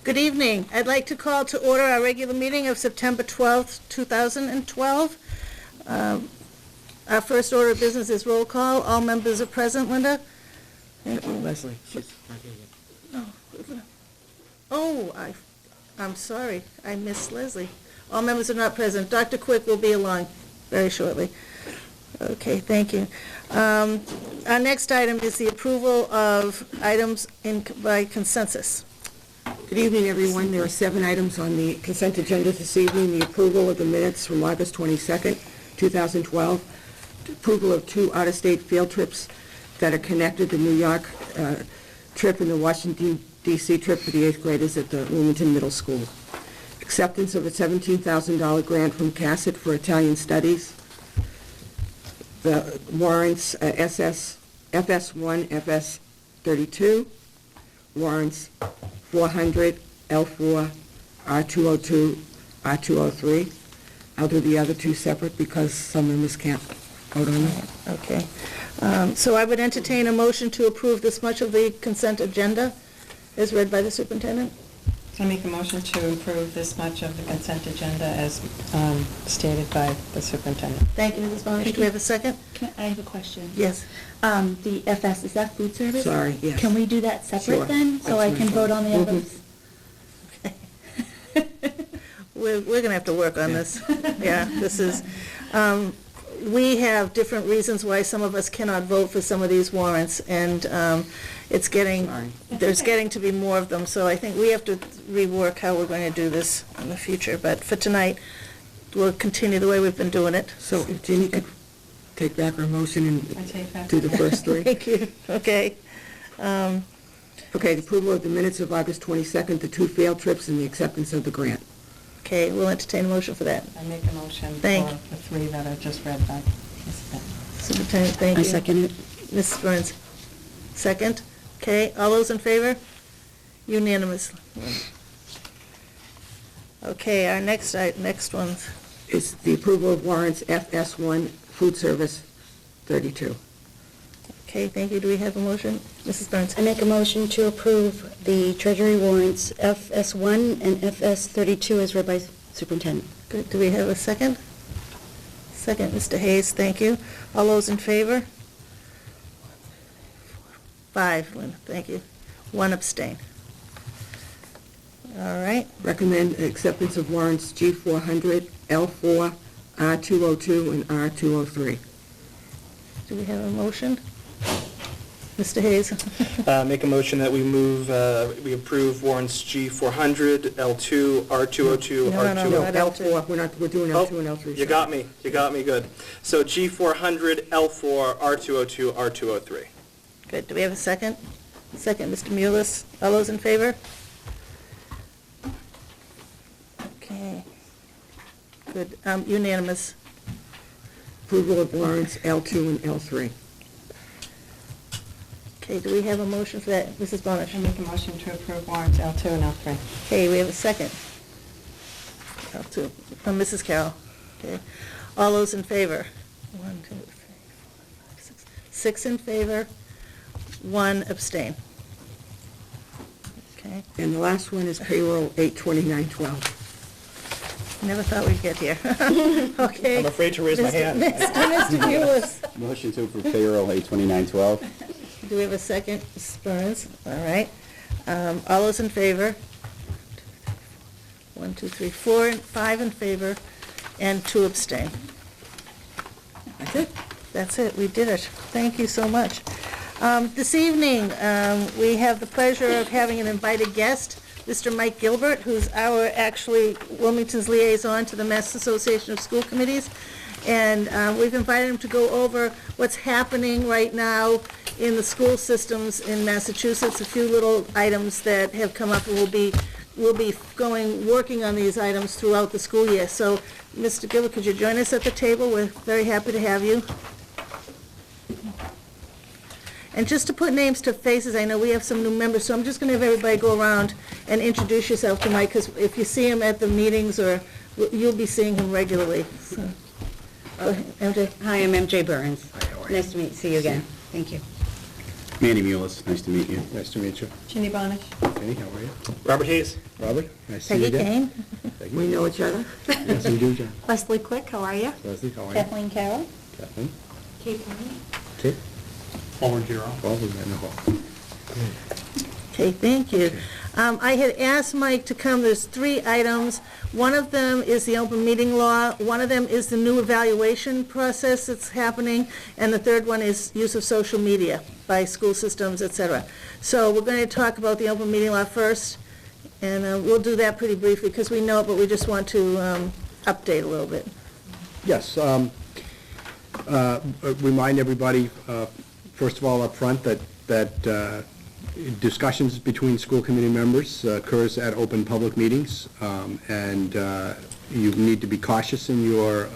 Good evening. I'd like to call to order our regular meeting of September 12th, 2012. Our first order of business is roll call. All members are present, Linda? Leslie, she's not here yet. I'm sorry. I missed Leslie. All members are not present. Dr. Quick will be along very shortly. Okay, thank you. Our next item is the approval of items by consensus. Good evening, everyone. There are 7 items on the consent agenda this evening. The approval of the minutes from August 22nd, 2012. Approval of 2 out-of-state field trips that are connected, the New York trip and the Washington, D.C. trip for the 8th graders at the Wilmington Middle School. Acceptance of a $17,000 grant from CASET for Italian studies. The warrants FS1, FS32, warrants 400, L4, R202, R203. I'll do the other 2 separate because some members can't vote on them. Okay. So I would entertain a motion to approve this much of the consent agenda as read by the superintendent. I make a motion to approve this much of the consent agenda as stated by the superintendent. Thank you, Mrs. Bonish. Do we have a second? I have a question. Yes. The FS, is that food service? Sorry, yes. Can we do that separate Sure. then, so I can vote on the others? We're going to have to work on this. Yeah, this is, we have different reasons why some of us cannot vote for some of these warrants, and it's getting, there's getting to be more of them, so I think we have to rework how we're going to do this in the future. But for tonight, we'll continue the way we've been doing it. So if Jeannie could take back her motion I and take back. do the first 3. Thank you. Okay. Okay, the approval of the minutes of August 22nd, the 2 field trips, and the acceptance of the grant. Okay, we'll entertain a motion for that. I make a motion for the 3 that are just read by Ms. Bennett. Superintendent, thank you. I second it. Mrs. Burns, second. Okay, all those in favor? Unanimous. Okay, our next one. Is the approval of warrants FS1, food service 32. Okay, thank you. Do we have a motion? Mrs. Burns? I make a motion to approve the treasury warrants FS1 and FS32 as read by superintendent. Good. Do we have a second? Second, Mr. Hayes, thank you. All those in favor? 5, Lynn, thank you. 1 abstain. All right. Recommend acceptance of warrants G400, L4, R202, and R203. Do we have a motion? Mr. Hayes? Make a motion that we approve warrants G400, L2, R202, No, R2. no, not L4, we're doing L2 and L3. You got me, good. So G400, L4, R202, R203. Good. Do we have a second? Second, Mr. Mullis. All those in favor? Okay. Good. Unanimous. Approval of warrants L2 and L3. Okay, do we have a motion for that, Mrs. Bonish? I make a motion to approve warrants L2 and L3. Okay, we have a second. L2, from Mrs. Carroll. Okay. All those in favor? 1, 2, 3, 4, 5, 6. 6 in favor, 1 abstain. Okay. And the last one is payroll 82912. Never thought we'd get here. Okay. I'm afraid to raise my hand. Mr. Mullis. Motion to approve payroll 82912. Do we have a second? Mrs. Burns? All right. All those in favor? 1, 2, 3, 4, 5 in favor, and 2 abstain. That's it. That's it. We did it. Thank you so much. This evening, we have the pleasure of having an invited guest, Mr. Mike Gilbert, who's actually Wilmington's liaison to the Mass Association of School Committees. And we've invited him to go over what's happening right now in the school systems in Massachusetts, a few little items that have come up, and we'll be working on these items throughout the school year. So, Mr. Gilbert, could you join us at the table? We're very happy to have you. And just to put names to faces, I know we have some new members, so I'm just going to have everybody go around and introduce yourself to Mike, because if you see him at the meetings, or you'll be seeing him regularly. So. Go ahead, MJ. Hi, I'm MJ Burns. Nice to see you again. Thank you. Manny Mullis, nice to meet you. Nice to meet you. Ginny Bonish. Kenny, how are you? Robert Hayes. Robert, nice to see you Peggy again. Kane. We know each other? Yes, you do, John. Leslie Quick, how are you? Leslie, how are you? Kathleen Carroll. Kathleen? Kate Bryant. Kate? Forward Giro. Well, we met in the hall. Okay, thank you. I had asked Mike to come, there's 3 items. One of them is the open meeting law, one of them is the new evaluation process that's happening, and the third one is use of social media by school systems, et cetera. So we're going to talk about the open meeting law first, and we'll do that pretty briefly, because we know it, but we just want to update a little bit. Yes, remind everybody, first of all, up front, that discussions between school committee members occurs at open public meetings, and you need to be cautious in your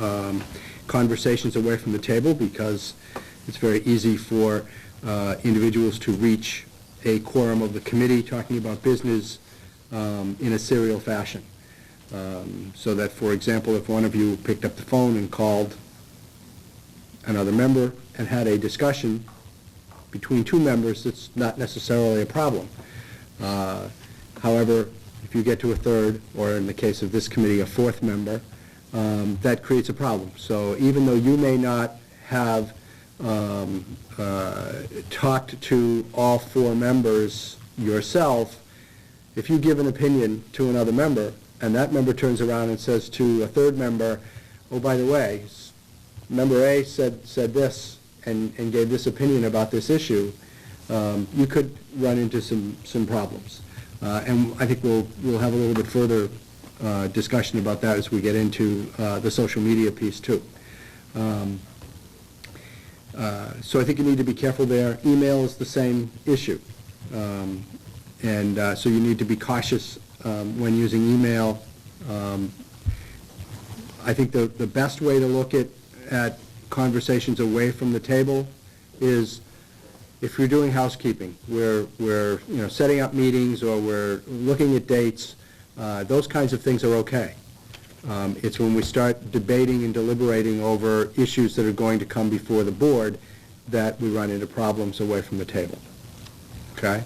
conversations away from the table, because it's very easy for individuals to reach a quorum of the committee talking about business in a serial fashion. So that, for example, if one of you picked up the phone and called another member and had a discussion between 2 members, it's not necessarily a problem. However, if you get to a third, or in the case of this committee, a 4th member, that creates a problem. So even though you may not have talked to all 4 members yourself, if you give an opinion to another member, and that member turns around and says to a 3rd member, oh, by the way, member A said this, and gave this opinion about this issue, you could run into some problems. And I think we'll have a little bit further discussion about that as we get into the social media piece too. So I think you need to be careful there. Email is the same issue. And so you need to be cautious when using email. I think the best way to look at conversations away from the table is if you're doing housekeeping, we're setting up meetings, or we're looking at dates, those kinds of things are okay. It's when we start debating and deliberating over issues that are going to come before the board that we run into problems away from the table. Okay?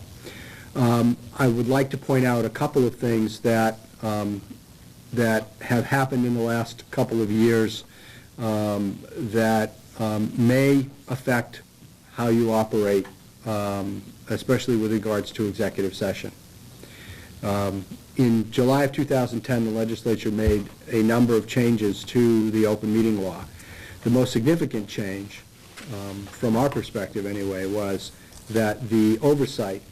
I would like to point out a couple of things that have happened in the last couple of years that may affect how you operate, especially with regards to executive session. In July of 2010, the legislature made a number of changes to the open meeting law. The most significant change, from our perspective anyway, was that the oversight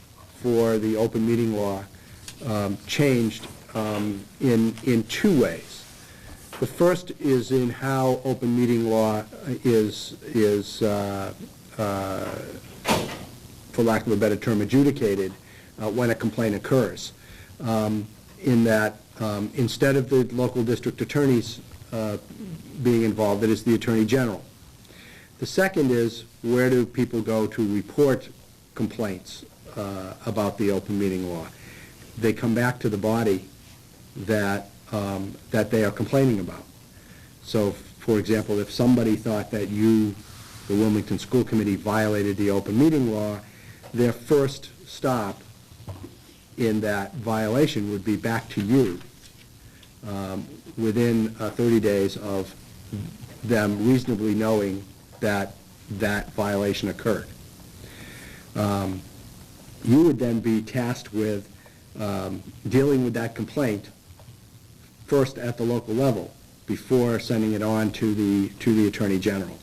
for the open meeting law changed in 2 ways. The first is in how open meeting law is for lack of a better term, adjudicated when a complaint occurs. In that instead of the local district attorneys being involved, it is the Attorney General. The second is, where do people go to report complaints about the open meeting law? They come back to the body that they are complaining about. So, for example, if somebody thought that you, the Wilmington School Committee, violated the open meeting law, their first stop in that violation would be back to you within 30 days of them reasonably knowing that that violation occurred. You would then be tasked with dealing with that complaint first at the local level before sending it on to the Attorney General.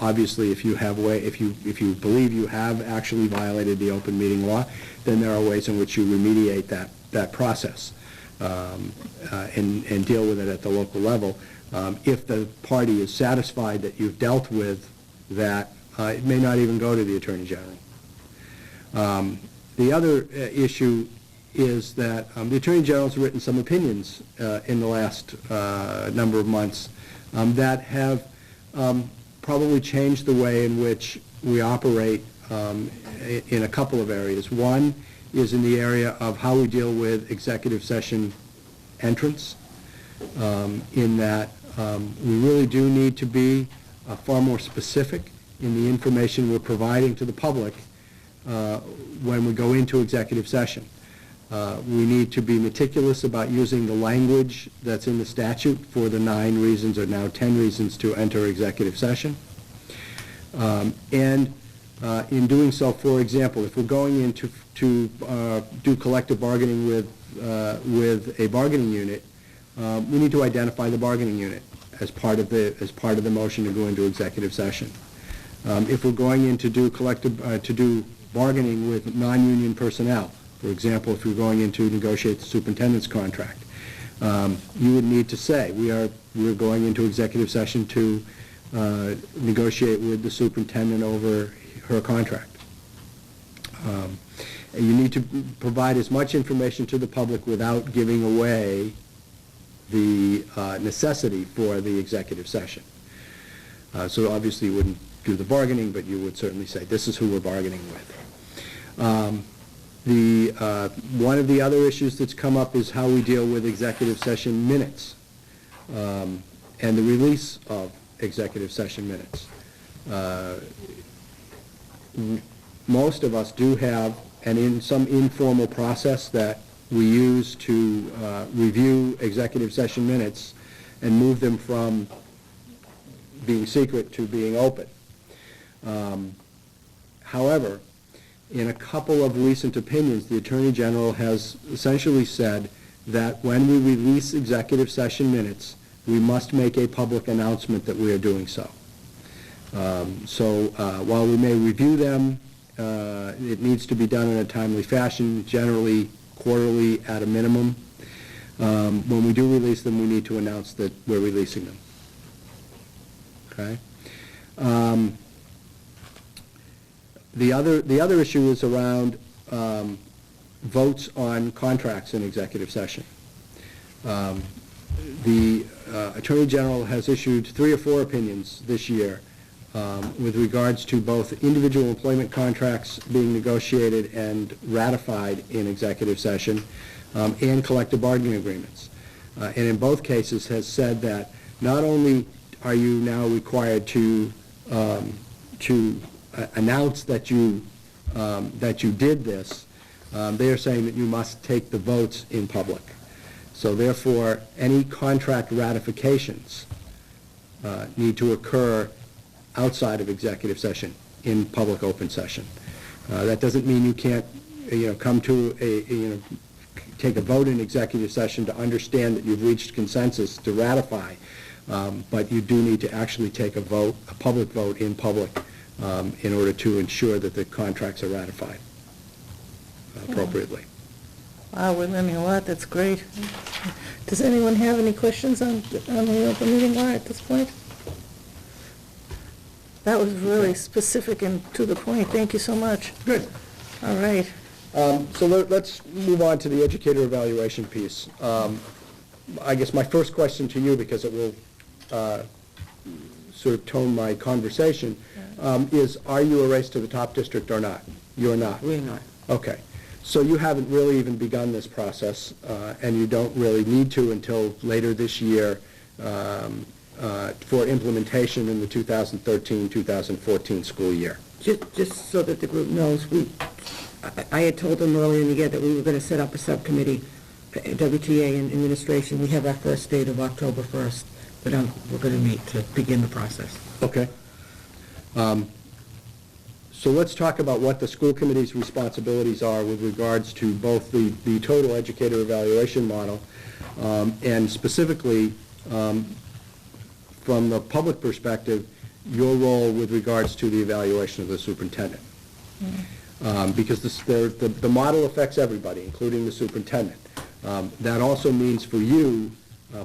Obviously, if you believe you have actually violated the open meeting law, then there are ways in which you remediate that process and deal with it at the local level. If the party is satisfied that you've dealt with that, it may not even go to the Attorney General. The other issue is that the Attorney General's written some opinions in the last number of months that have probably changed the way in which we operate in a couple of areas. One is in the area of how we deal with executive session entrance, in that we really do need to be far more specific in the information we're providing to the public when we go into executive session. We need to be meticulous about using the language that's in the statute for the 9 reasons or now 10 reasons to enter executive session. And in doing so, for example, if we're going in to do collective bargaining with a bargaining unit, we need to identify the bargaining unit as part of the motion to go into executive session. If we're going in to do bargaining with non-union personnel, for example, if you're going in to negotiate the superintendent's contract, you would need to say, we're going into executive session to negotiate with the superintendent over her contract. And you need to provide as much information to the public without giving away the necessity for the executive session. So obviously you wouldn't do the bargaining, but you would certainly say, this is who we're bargaining with. One of the other issues that's come up is how we deal with executive session minutes and the release of executive session minutes. Most of us do have some informal process that we use to review executive session minutes and move them from being secret to being open. However, in a couple of recent opinions, the Attorney General has essentially said that when we release executive session minutes, we must make a public announcement that we are doing so. So while we may review them, it needs to be done in a timely fashion, generally quarterly at a minimum. When we do release them, we need to announce that we're releasing them. Okay? The other issue is around votes on contracts in executive session. The Attorney General has issued 3 or 4 opinions this year with regards to both individual employment contracts being negotiated and ratified in executive session and collective bargaining agreements. And in both cases has said that not only are you now required to announce that you did this, they are saying that you must take the votes in public. So therefore, any contract ratifications need to occur outside of executive session in public open session. That doesn't mean you can't, come to take a vote in executive session to understand that you've reached consensus to ratify, but you do need to actually take a public vote in public in order to ensure that the contracts are ratified appropriately. Wow, we're learning a lot, that's great. Does anyone have any questions on the open meeting law at this point? That was really specific and to the point, thank you so much. Good. All right. So let's move on to the educator evaluation piece. I guess my first question to you, because it will sort of tone my conversation, is, are you a race to the top district or not? You're not? We're not. Okay. So you haven't really even begun this process, and you don't really need to until later this year for implementation in the 2013-2014 school year. Just so that the group knows, I had told them earlier in the year that we were going to set up a subcommittee, WTA and administration. We have our first date of October 1st, but we're going to meet to begin the process. Okay. So let's talk about what the school committee's responsibilities are with regards to both the total educator evaluation model and specifically from the public perspective, your role with regards to the evaluation of the superintendent. Because the model affects everybody, including the superintendent. That also means for you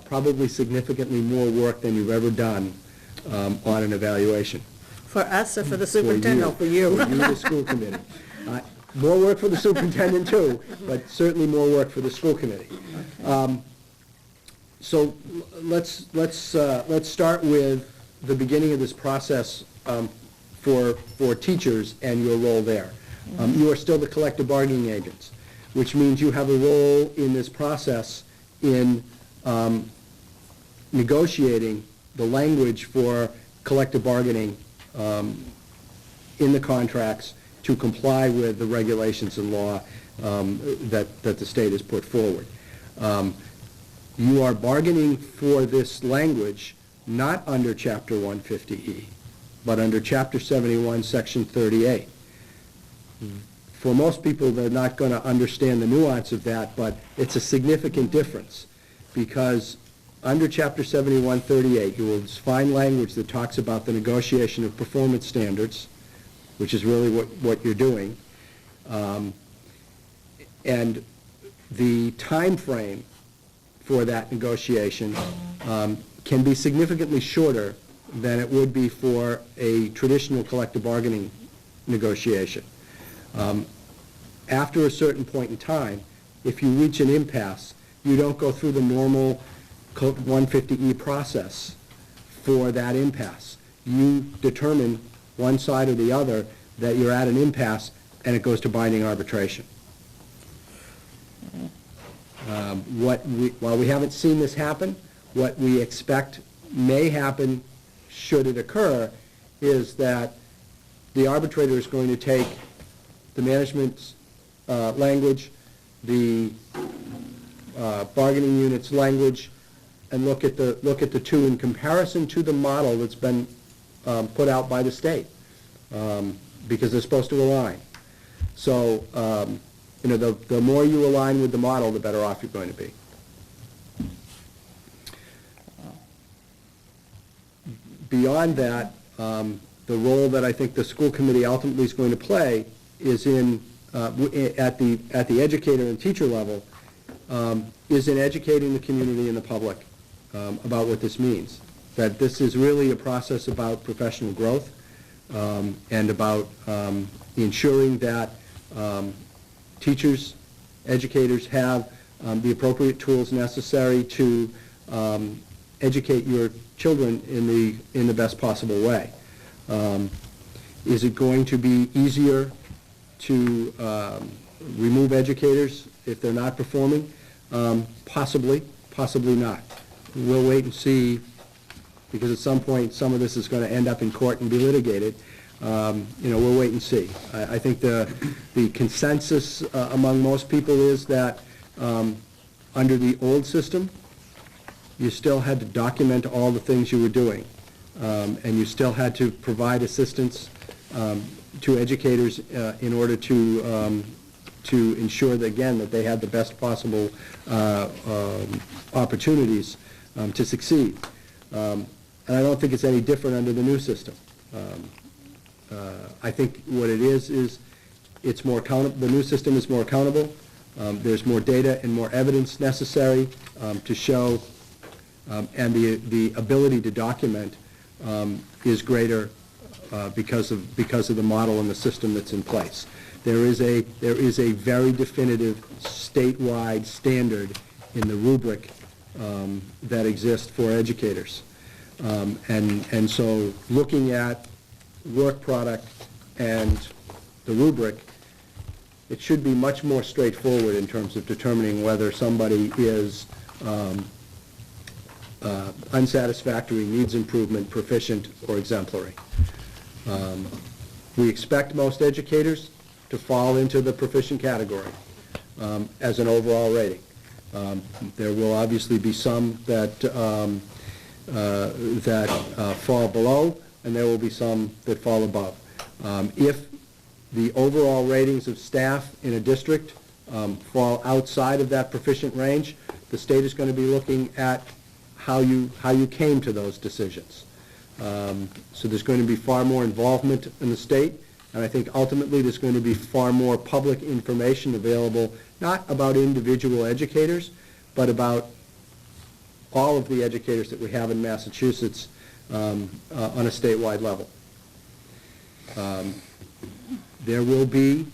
probably significantly more work than you've ever done on an evaluation. For us or for the superintendent? For you, the school committee. More work for the superintendent too, but certainly more work for the school committee. So let's start with the beginning of this process for teachers and your role there. You are still the collective bargaining agents, which means you have a role in this process in negotiating the language for collective bargaining in the contracts to comply with the regulations and law that the state has put forward. You are bargaining for this language not under Chapter 150E, but under Chapter 71, Section 38. For most people, they're not going to understand the nuance of that, but it's a significant difference, because under Chapter 7138, you will find language that talks about the negotiation of performance standards, which is really what you're doing, and the time frame for that negotiation can be significantly shorter than it would be for a traditional collective bargaining negotiation. After a certain point in time, if you reach an impasse, you don't go through the normal 150E process for that impasse. You determine one side or the other that you're at an impasse, and it goes to binding arbitration. While we haven't seen this happen, what we expect may happen should it occur is that the arbitrator is going to take the management's language, the bargaining unit's language, and look at the two in comparison to the model that's been put out by the state, because they're supposed to align. So, the more you align with the model, the better off you're going to be. Beyond that, the role that I think the school committee ultimately is going to play is at the educator and teacher level, is in educating the community and the public about what this means. That this is really a process about professional growth and about ensuring that teachers, educators have the appropriate tools necessary to educate your children in the best possible way. Is it going to be easier to remove educators if they're not performing? Possibly, possibly not. We'll wait and see, because at some point some of this is going to end up in court and be litigated. We'll wait and see. I think the consensus among most people is that under the old system, you still had to document all the things you were doing, and you still had to provide assistance to educators in order to ensure that, again, that they had the best possible opportunities to succeed. And I don't think it's any different under the new system. I think what it is it's more accountable. The new system is more accountable. There's more data and more evidence necessary to show, and the ability to document is greater because of the model and the system that's in place. There is a very definitive statewide standard in the rubric that exists for educators, and so looking at work product and the rubric, it should be much more straightforward in terms of determining whether somebody is unsatisfactory, needs improvement, proficient, or exemplary. We expect most educators to fall into the proficient category as an overall rating. There will obviously be some that fall below, and there will be some that fall above. If the overall ratings of staff in a district fall outside of that proficient range, the state is going to be looking at how you came to those decisions. So there's going to be far more involvement in the state, and I think ultimately there's going to be far more public information available, not about individual educators, but about all of the educators that we have in Massachusetts on a statewide level. There will be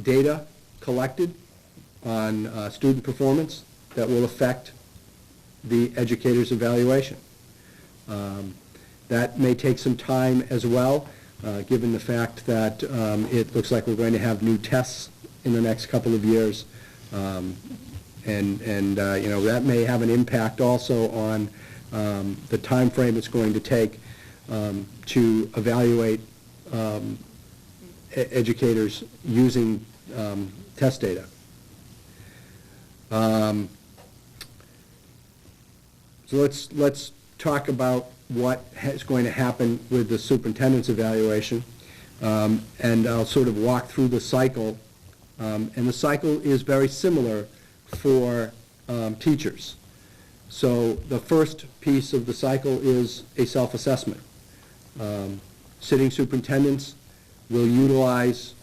data collected on student performance that will affect the educator's evaluation. That may take some time as well, given the fact that it looks like we're going to have new tests in the next couple of years. That may have an impact also on the time frame it's going to take to evaluate educators using test data. So let's talk about what is going to happen with the superintendent's evaluation, and I'll sort of walk through the cycle. And the cycle is very similar for teachers. So the first piece of the cycle is a self-assessment. Sitting superintendents will utilize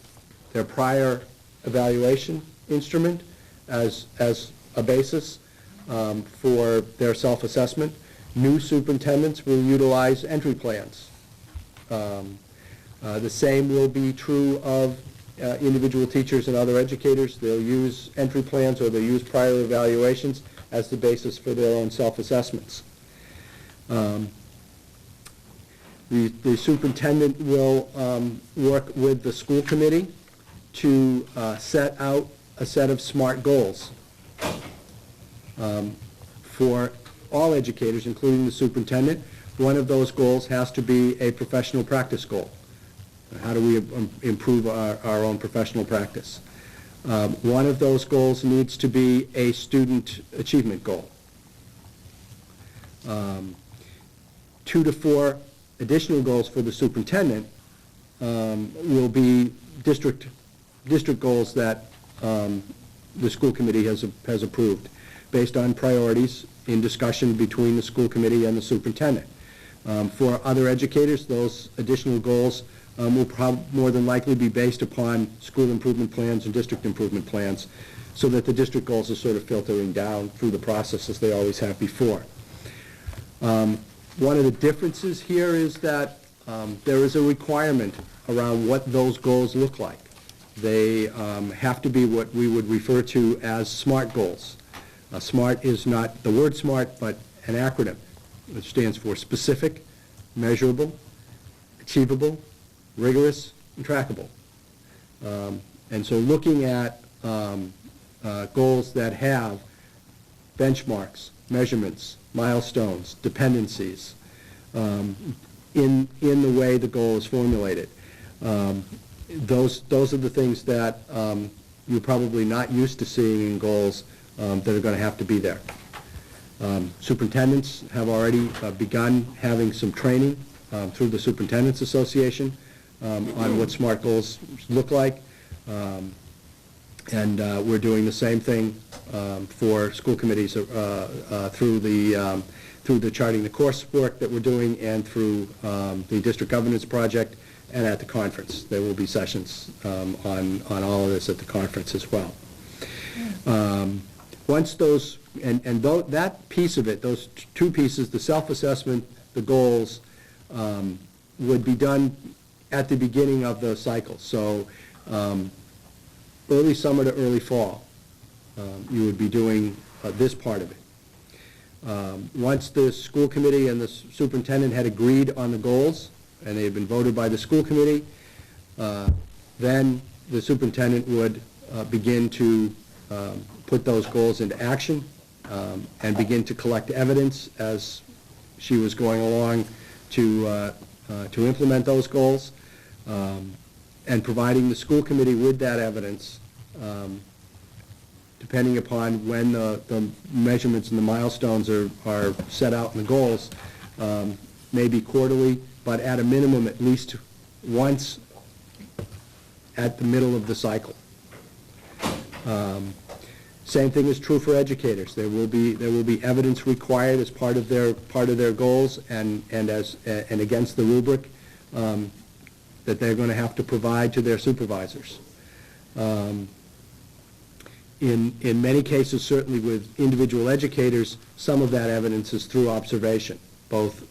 their prior evaluation instrument as a basis for their self-assessment. New superintendents will utilize entry plans. The same will be true of individual teachers and other educators. They'll use entry plans or they'll use prior evaluations as the basis for their own self-assessments. The superintendent will work with the school committee to set out a set of SMART goals for all educators, including the superintendent. One of those goals has to be a professional practice goal. How do we improve our own professional practice? One of those goals needs to be a student achievement goal. 2 to 4 additional goals for the superintendent will be district goals that the school committee has approved based on priorities in discussion between the school committee and the superintendent. For other educators, those additional goals will more than likely be based upon school improvement plans and district improvement plans, so that the district goals are sort of filtering down through the process as they always have before. One of the differences here is that there is a requirement around what those goals look like. They have to be what we would refer to as SMART goals. SMART is not the word SMART, but an acronym. It stands for specific, measurable, achievable, rigorous, and trackable. And so looking at goals that have benchmarks, measurements, milestones, dependencies, in the way the goal is formulated. Those are the things that you're probably not used to seeing in goals that are going to have to be there. Superintendents have already begun having some training through the Superintendents Association on what SMART goals look like. And we're doing the same thing for school committees through the charting the course work that we're doing, and through the district governance project, and at the conference. There will be sessions on all of this at the conference as well. Once those, that piece of it, those two pieces, the self-assessment, the goals, would be done at the beginning of the cycle. So early summer to early fall, you would be doing this part of it. Once the school committee and the superintendent had agreed on the goals, and they had been voted by the school committee, then the superintendent would begin to put those goals into action and begin to collect evidence as she was going along to implement those goals, and providing the school committee with that evidence, depending upon when the measurements and the milestones are set out in the goals, maybe quarterly, but at a minimum at least once at the middle of the cycle. Same thing is true for educators. There will be evidence required as part of their goals and against the rubric that they're going to have to provide to their supervisors. In many cases, certainly with individual educators, some of that evidence is through observation, both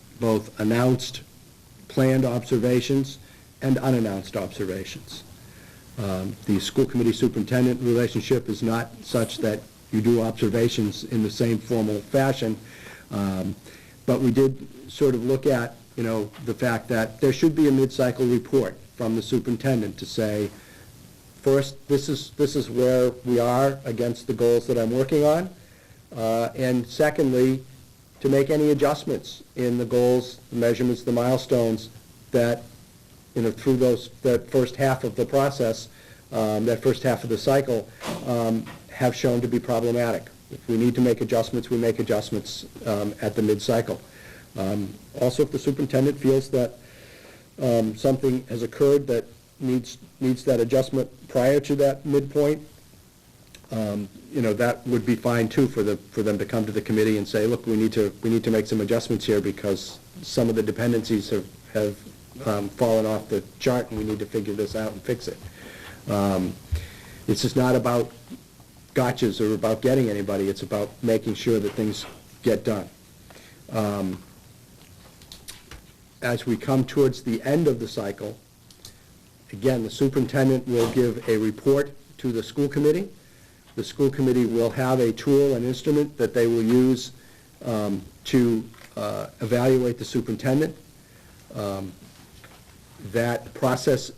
announced, planned observations and unannounced observations. The school committee superintendent relationship is not such that you do observations in the same formal fashion, but we did sort of look at, the fact that there should be a mid-cycle report from the superintendent to say, first, this is where we are against the goals that I'm working on, and secondly, to make any adjustments in the goals, the measurements, the milestones that through that first half of the process, that first half of the cycle, have shown to be problematic. If we need to make adjustments, we make adjustments at the mid-cycle. Also, if the superintendent feels that something has occurred that needs that adjustment prior to that midpoint, that would be fine too for them to come to the committee and say, look, we need to make some adjustments here because some of the dependencies have fallen off the chart and we need to figure this out and fix it. It's just not about gotchas or about getting anybody. It's about making sure that things get done. As we come towards the end of the cycle, again, the superintendent will give a report to the school committee. The school committee will have a tool, an instrument that they will use to evaluate the superintendent. That process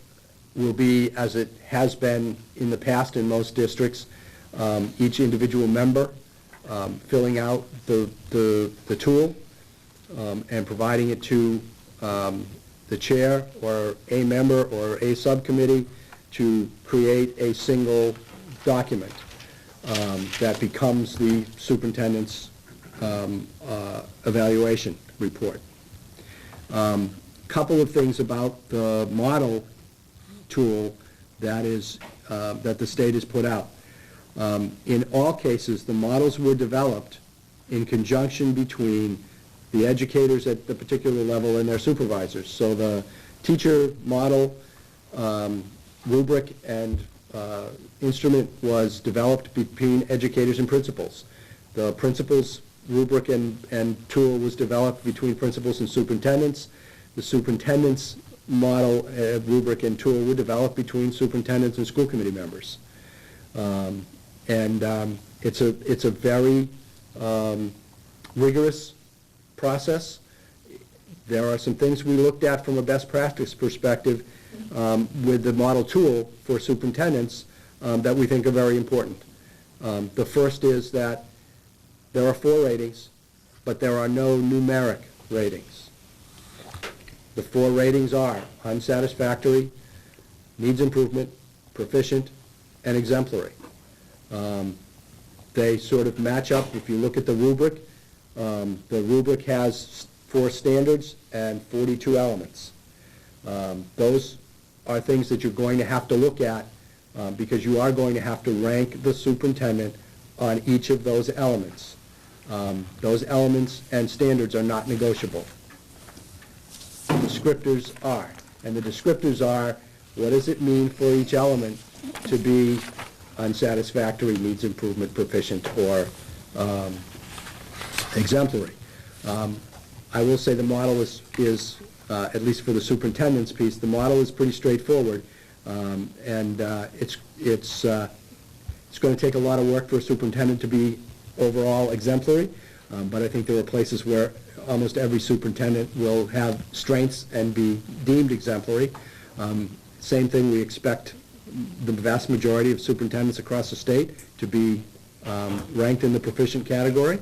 will be, as it has been in the past in most districts, each individual member filling out the tool and providing it to the chair or a member or a subcommittee to create a single document that becomes the superintendent's evaluation report. Couple of things about the model tool that the state has put out. In all cases, the models were developed in conjunction between the educators at the particular level and their supervisors. So the teacher model, rubric, and instrument was developed between educators and principals. The principals' rubric and tool was developed between principals and superintendents. The superintendent's model, rubric, and tool were developed between superintendents and school committee members. It's a very rigorous process. There are some things we looked at from a best practice perspective with the model tool for superintendents that we think are very important. The first is that there are 4 ratings, but there are no numeric ratings. The 4 ratings are unsatisfactory, needs improvement, proficient, and exemplary. They sort of match up. If you look at the rubric has 4 standards and 42 elements. Those are things that you're going to have to look at because you are going to have to rank the superintendent on each of those elements. Those elements and standards are not negotiable. Descriptors are. And the descriptors are, what does it mean for each element to be unsatisfactory, needs improvement, proficient, or exemplary? I will say the model is at least for the superintendent's piece, the model is pretty straightforward, and it's going to take a lot of work for a superintendent to be overall exemplary, but I think there are places where almost every superintendent will have strengths and be deemed exemplary. Same thing, we expect the vast majority of superintendents across the state to be ranked in the proficient category.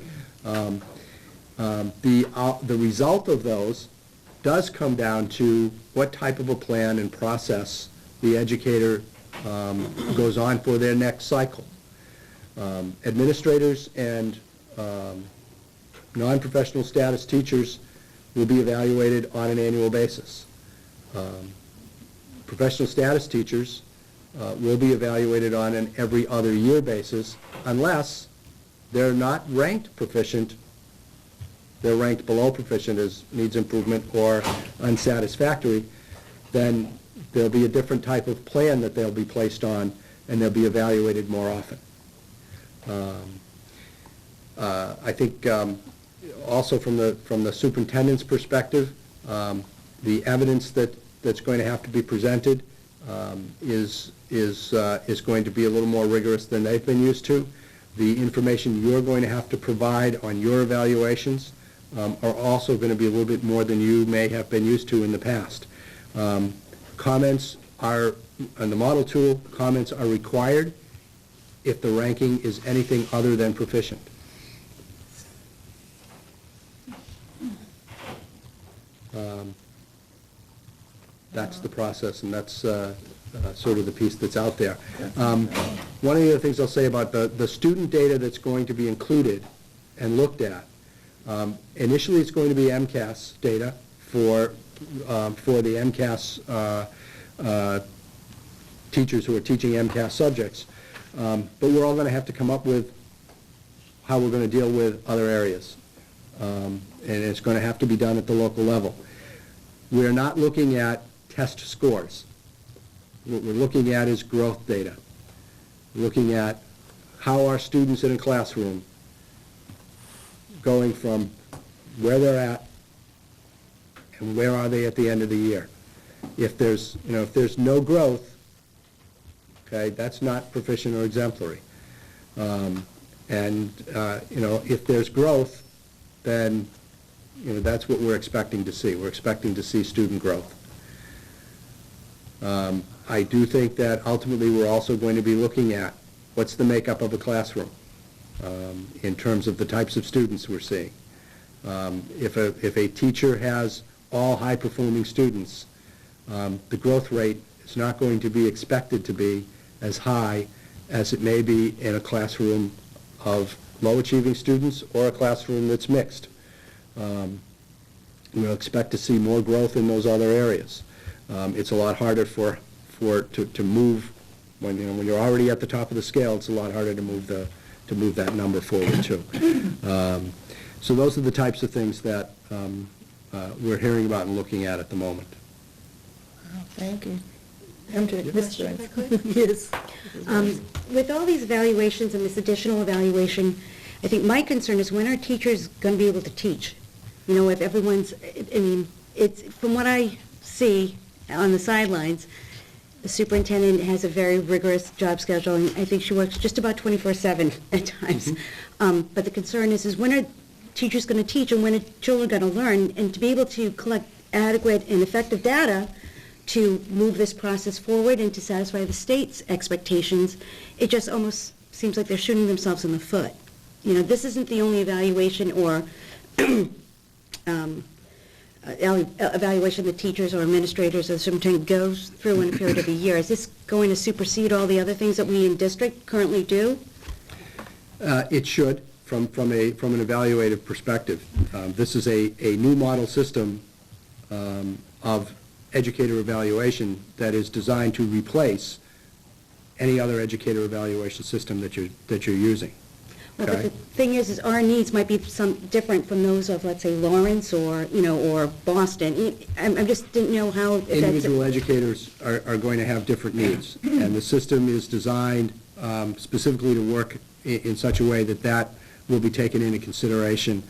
The result of those does come down to what type of a plan and process the educator goes on for their next cycle. Administrators and non-professional status teachers will be evaluated on an annual basis. Professional status teachers will be evaluated on an every other year basis unless they're not ranked proficient. They're ranked below proficient as needs improvement or unsatisfactory, then there'll be a different type of plan that they'll be placed on, and they'll be evaluated more often. I think also from the superintendent's perspective, the evidence that's going to have to be presented is going to be a little more rigorous than they've been used to. The information you're going to have to provide on your evaluations are also going to be a little bit more than you may have been used to in the past. Comments are, on the model tool, comments are required if the ranking is anything other than proficient. that's the process, and that's sort of the piece that's out there. One of the other things I'll say about the student data that's going to be included and looked at, initially it's going to be MCAS data for the MCAS teachers who are teaching MCAS subjects, but we're all going to have to come up with how we're going to deal with other areas, and it's going to have to be done at the local level. We're not looking at test scores. What we're looking at is growth data. We're looking at how our students in a classroom going from where they're at and where are they at the end of the year. If there's no growth, okay, that's not proficient or exemplary. If there's growth, then that's what we're expecting to see. We're expecting to see student growth. I do think that ultimately we're also going to be looking at what's the makeup of a classroom in terms of the types of students we're seeing. If a teacher has all high-performing students, the growth rate is not going to be expected to be as high as it may be in a classroom of low-achieving students or a classroom that's mixed. We'll expect to see more growth in those other areas. It's a lot harder to move when you're already at the top of the scale. It's a lot harder to move that number forward too. So those are the types of things that we're hearing about and looking at the moment. Oh, thank you. Mr. Yes. With all these evaluations and this additional evaluation, I think my concern is when are teachers going to be able to teach? If everyone's, it's, from what I see on the sidelines, the superintendent has a very rigorous job schedule, and I think she works just about 24/7 at times. Mm-hmm. But the concern is when are teachers going to teach and when are children going to learn? And to be able to collect adequate and effective data to move this process forward and to satisfy the state's expectations, it just almost seems like they're shooting themselves in the foot. This isn't the only evaluation or evaluation that teachers or administrators or the superintendent goes through in a period of a year. Is this going to supersede all the other things that we in district currently do? It should, from an evaluative perspective. This is a new model system of educator evaluation that is designed to replace any other educator evaluation system that you're using. Well, Okay. but the thing is our needs might be some different from those of, let's say, Lawrence or Boston. I just didn't know how. Individual educators are going to have different needs, and the system is designed specifically to work in such a way that will be taken into consideration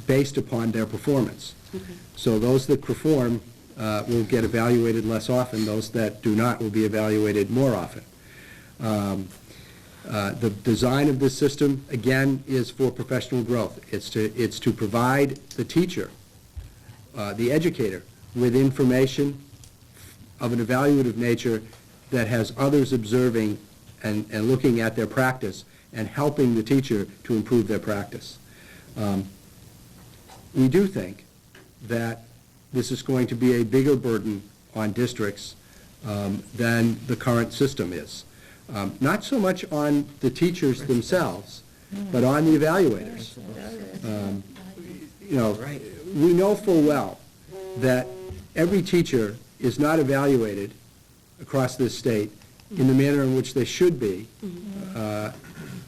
based upon their performance. Okay. So those that perform will get evaluated less often. Those that do not will be evaluated more often. The design of this system, again, is for professional growth. It's to provide the teacher, the educator, with information of an evaluative nature that has others observing and looking at their practice and helping the teacher to improve their practice. We do think that this is going to be a bigger burden on districts than the current system is. Not so much on the teachers themselves, but on the evaluators. We know full well that every teacher is not evaluated across this state in the manner in which they should be,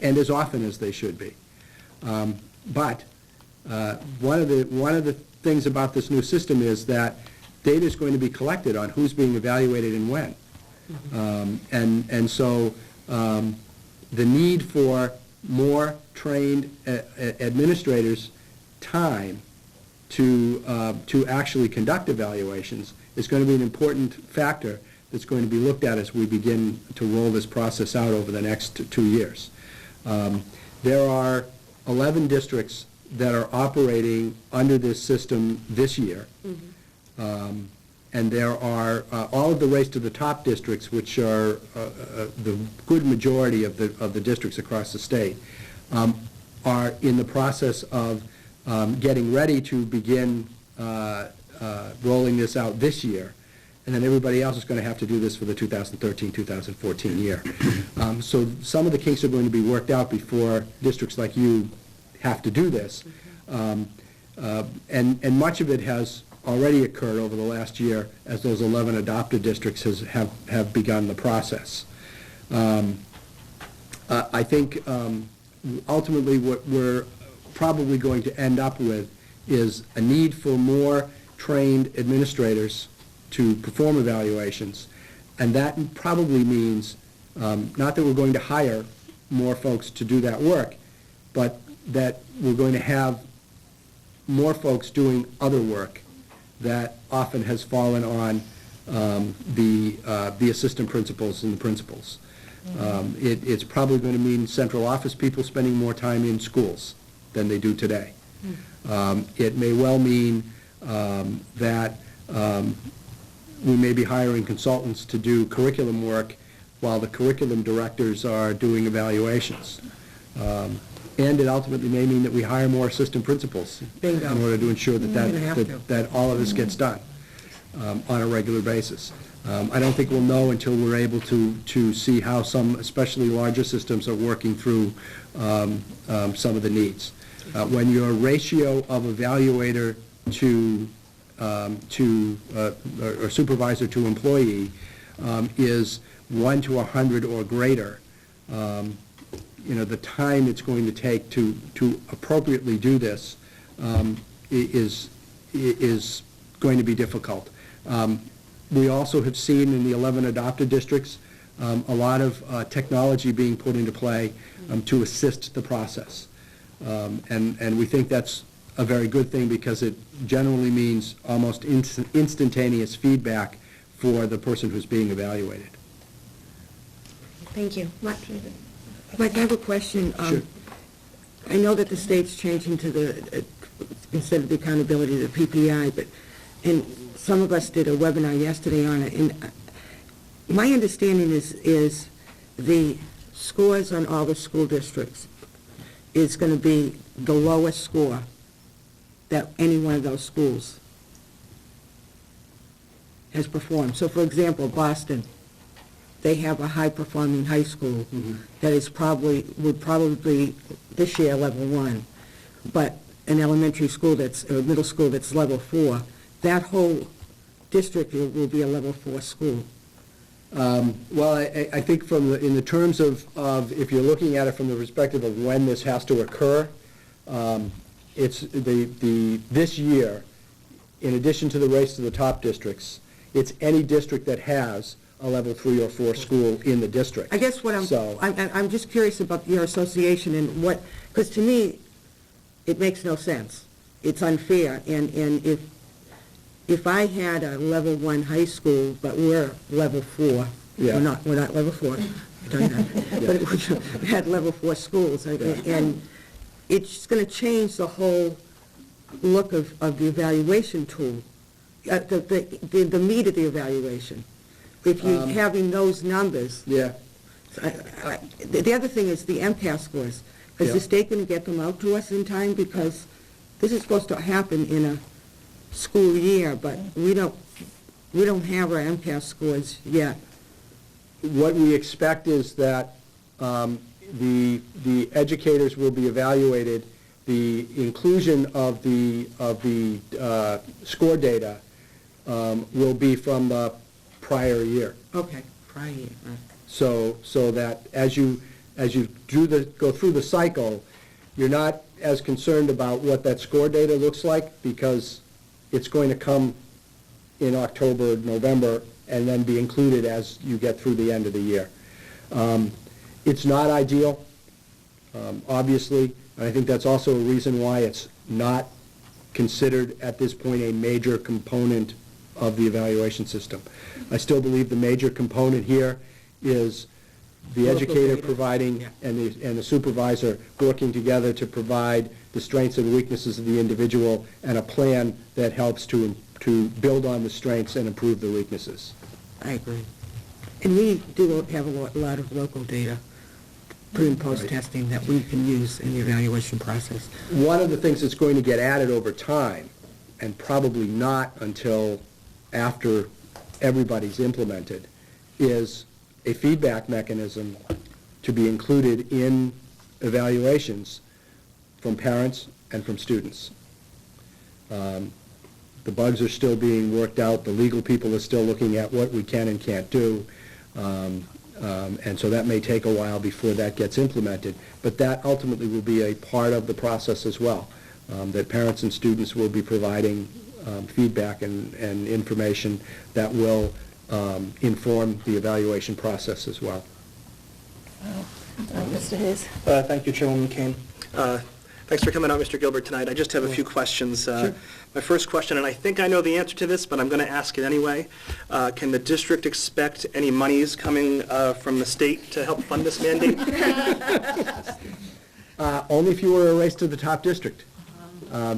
and as often as they should be. But one of the things about this new system is that data is going to be collected on who's being evaluated and when. So the need for more trained administrators' time to actually conduct evaluations is going to be an important factor that's going to be looked at as we begin to roll this process out over the next 2 years. There are 11 districts that are operating under this system this year. And there are all of the race to the top districts, which are the good majority of the districts across the state, are in the process of getting ready to begin rolling this out this year. and then everybody else is going to have to do this for the 2013-2014 year. So some of the kinks are going to be worked out before districts like you have to do this. And much of it has already occurred over the last year as those 11 adopted districts have begun the process. I think ultimately what we're probably going to end up with is a need for more trained administrators to perform evaluations, and that probably means not that we're going to hire more folks to do that work, but that we're going to have more folks doing other work that often has fallen on the assistant principals and the principals. It's probably going to mean central office people spending more time in schools than they do today. It may well mean that we may be hiring consultants to do curriculum work while the curriculum directors are doing evaluations. And it ultimately may mean that we hire more assistant principals in order to ensure that all of this gets done on a regular basis. I don't think we'll know until we're able to see how some, especially larger systems, are working through some of the needs. When your ratio of evaluator or supervisor to employee is 1 to 100 or greater, the time it's going to take to appropriately do this is going to be difficult. We also have seen in the 11 adopted districts a lot of technology being put into play to assist the process. And we think that's a very good thing because it generally means almost instantaneous feedback for the person who's being evaluated. Thank you. Mike, I have a question. Sure. I know that the state's changing to the, instead of the accountability, the PPI, and some of us did a webinar yesterday on it, and my understanding is the scores on all the school districts is going to be the lowest score that any one of those schools has performed. So, for example, Boston, they have a high-performing high school that is would probably this year level 1, but an elementary school or middle school that's level 4, that whole district will be a level 4 school. Well, I think in the terms of if you're looking at it from the perspective of when this has to occur, it's this year, in addition to the race to the top districts, it's any district that has a level 3 or 4 school in the district. I guess what I'm just curious about your association and what, because to me, it makes no sense. It's unfair, and if I had a level 1 high school, but we're level 4, Yeah. we're not level 4, but we had level 4 schools, and it's going to change the whole look of the evaluation tool, the meat of the evaluation. If you're having those numbers. Yeah. The other thing is the MCAS scores. Is the state going to get them out to us in time? Because this is supposed to happen in a school year, but we don't have our MCAS scores yet. What we expect is that the educators will be evaluated. The inclusion of the score data will be from the prior year. Okay, prior year. So that as you go through the cycle, you're not as concerned about what that score data looks like because it's going to come in October, November, and then be included as you get through the end of the year. It's not ideal, obviously, and I think that's also a reason why it's not considered at this point a major component of the evaluation system. I still believe the major component here is the Local educator data. providing and the supervisor working together to provide the strengths and weaknesses of the individual and a plan that helps to build on the strengths and improve the weaknesses. I agree. And we do have a lot of local data, pre and post testing that we can use in the evaluation process. One of the things that's going to get added over time, and probably not until after everybody's implemented, is a feedback mechanism to be included in evaluations from parents and from students. The bugs are still being worked out, the legal people are still looking at what we can and can't do, and so that may take a while before that gets implemented, but that ultimately will be a part of the process as well, that parents and students will be providing feedback and information that will inform the evaluation process as well. Mr. Hayes? Thank you, Chairwoman Kane. Thanks for coming out, Mr. Gilbert, tonight. I just have a few questions. Sure. My first question, and I think I know the answer to this, but I'm going to ask it anyway. Can the district expect any monies coming from the state to help fund this mandate? Only if you were a Race to the Top district,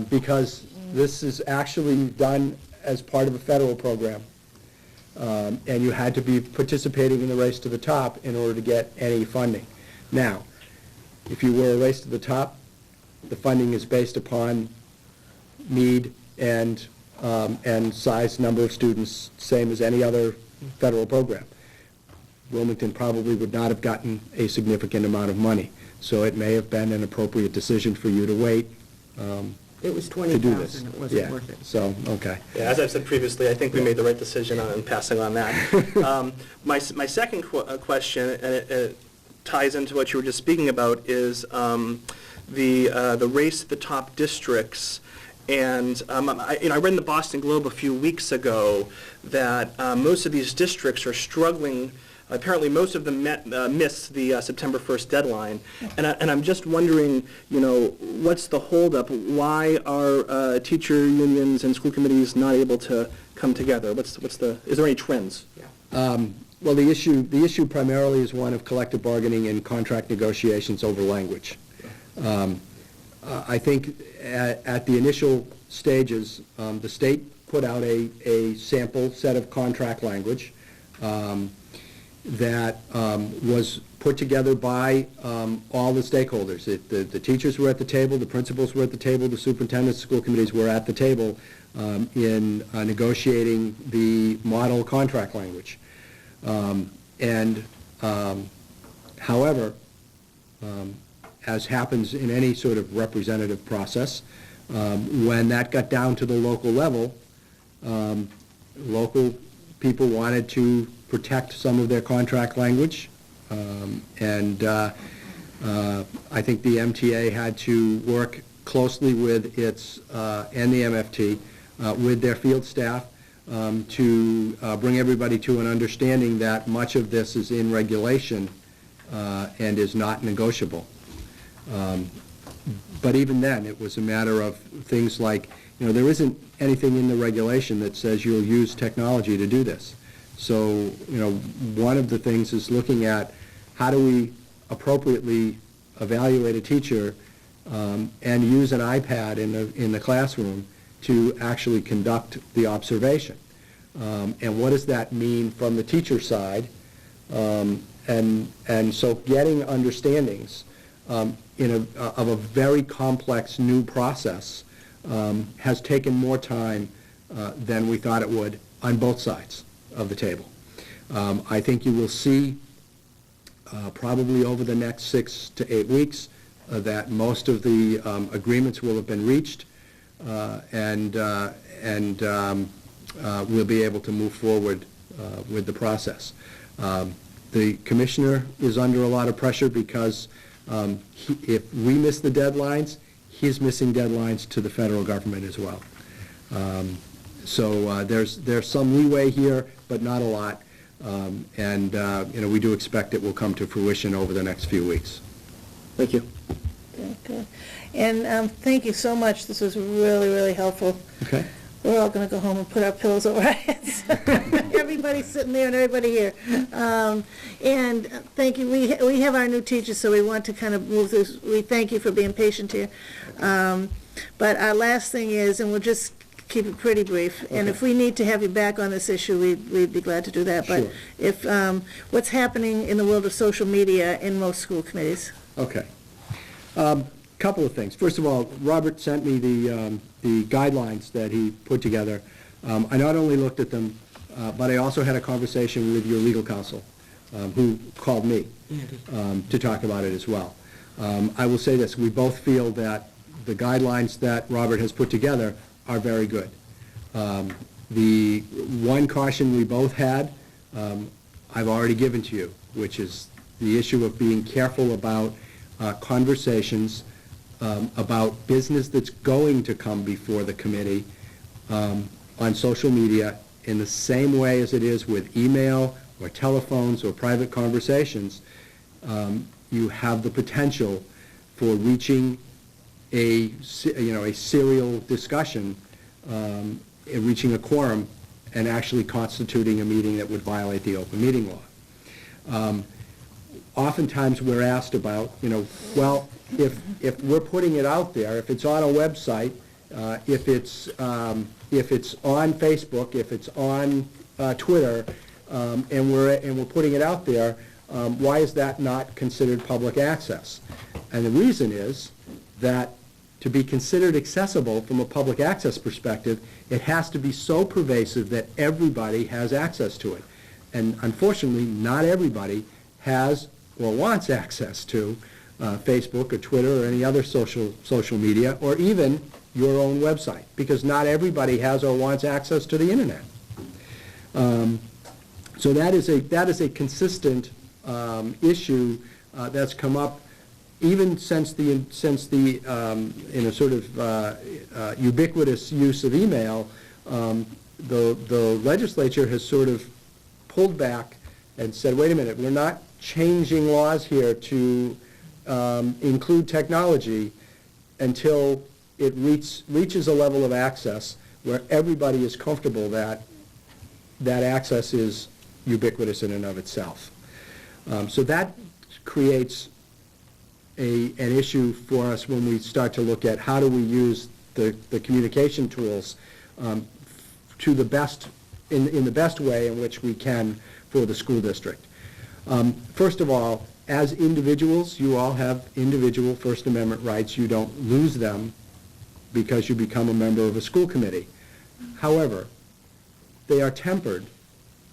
because this is actually done as part of a federal program, and you had to be participating in the Race to the Top in order to get any funding. Now, if you were a Race to the Top, the funding is based upon need and size, number of students, same as any other federal program. Wilmington probably would not have gotten a significant amount of money, so it may have been an appropriate decision for you to wait It was to do this. 20,000, it wasn't Yeah. worth it. So, okay. Yeah, as I've said previously, I think we made the right decision on passing on that. My second question, and it ties into what you were just speaking about, is the Race to the Top districts. And I read in the Boston Globe a few weeks ago that most of these districts are struggling. Apparently, most of them missed the September 1st deadline. And I'm just wondering, what's the holdup? Why are teacher unions and school committees not able to come together? Is there any trends? Well, the issue primarily is one of collective bargaining and contract negotiations over language. I think at the initial stages, the state put out a sample set of contract language that was put together by all the stakeholders. The teachers were at the table, the principals were at the table, the superintendents, school committees were at the table in negotiating the model contract language. However, as happens in any sort of representative process, when that got down to the local level, local people wanted to protect some of their contract language, and I think the MTA had to work closely with its, and the MFT, with their field staff to bring everybody to an understanding that much of this is in regulation and is not negotiable. But even then, it was a matter of things like, there isn't anything in the regulation that says you'll use technology to do this. So, one of the things is looking at how do we appropriately evaluate a teacher and use an iPad in the classroom to actually conduct the observation. And what does that mean from the teacher side? And so getting understandings of a very complex new process has taken more time than we thought it would on both sides of the table. I think you will see probably over the next 6 to 8 weeks that most of the agreements will have been reached, and we'll be able to move forward with the process. The commissioner is under a lot of pressure because if we miss the deadlines, he's missing deadlines to the federal government as well. So there's some leeway here, but not a lot. And we do expect it will come to fruition over the next few weeks. Thank you. Okay. And thank you so much. This was really, really helpful. Okay. We're all going to go home and put our pillows over our heads. Everybody's sitting there and everybody here. And thank you. We have our new teachers, so we want to kind of move this. We thank you for being patient here. But our last thing is, and we'll just keep it pretty brief, and if we need to have you back on this issue, we'd be glad to do that. But Sure. if what's happening in the world of social media in most school committees? Okay. Couple of things. First of all, Robert sent me the guidelines that he put together. I not only looked at them but I also had a conversation with your legal counsel, who called me to talk about it as well. I will say this, we both feel that the guidelines that Robert has put together are very good. The one caution we both had, I've already given to you, which is the issue of being careful about conversations about business that's going to come before the committee on social media in the same way as it is with email or telephones or private conversations. You have the potential for reaching a serial discussion, reaching a quorum, and actually constituting a meeting that would violate the open meeting law. Oftentimes we're asked about, well, if we're putting it out there, if it's on a website, if it's on Facebook, if it's on Twitter, and we're putting it out there, why is that not considered public access? And the reason is that to be considered accessible from a public access perspective, it has to be so pervasive that everybody has access to it. And unfortunately, not everybody has or wants access to Facebook or Twitter or any other social media, or even your own website, because not everybody has or wants access to the internet. So that is a consistent issue that's come up even since the sort of ubiquitous use of email. The legislature has sort of pulled back and said, wait a minute, we're not changing laws here to include technology until it reaches a level of access where everybody is comfortable that access is ubiquitous in and of itself. So that creates an issue for us when we start to look at how do we use the communication tools to the best, in the best way in which we can for the school district. First of all, as individuals, you all have individual First Amendment rights. You don't lose them because you become a member of a school committee. However, they are tempered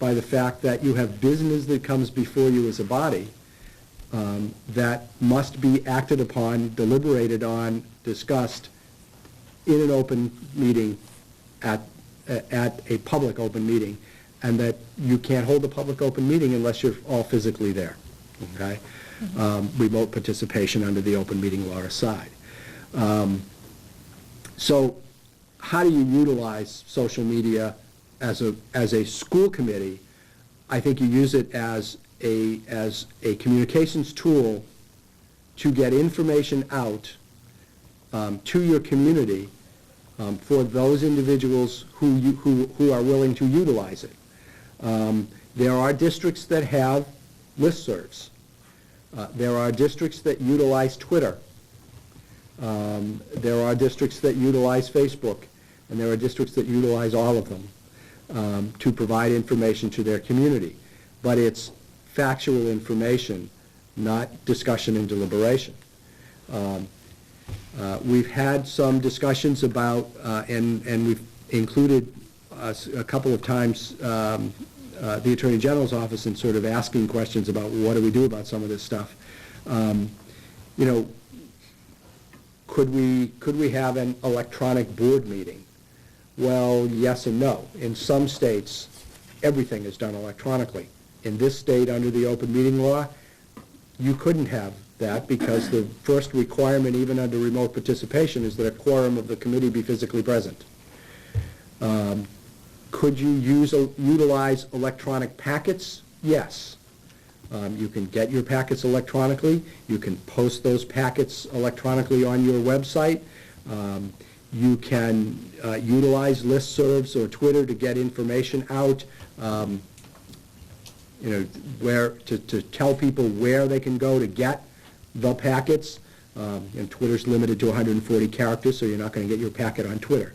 by the fact that you have business that comes before you as a body that must be acted upon, deliberated on, discussed in an open meeting, at a public open meeting, and that you can't hold a public open meeting unless you're all physically there, okay? Remote participation under the open meeting law aside. So how do you utilize social media as a school committee? I think you use it as a communications tool to get information out to your community for those individuals who are willing to utilize it. There are districts that have listservs. There are districts that utilize Twitter. There are districts that utilize Facebook, and there are districts that utilize all of them to provide information to their community. But it's factual information, not discussion and deliberation. We've had some discussions about, and we've included a couple of times the Attorney General's office in sort of asking questions about what do we do about some of this stuff. Could we have an electronic board meeting? Well, yes and no. In some states, everything is done electronically. In this state, under the open meeting law, you couldn't have that because the first requirement, even under remote participation, is that a quorum of the committee be physically present. Could you utilize electronic packets? Yes. You can get your packets electronically. You can post those packets electronically on your website. You can utilize listservs or Twitter to get information out, where to tell people where they can go to get the packets. And Twitter's limited to 140 characters, so you're not going to get your packet on Twitter.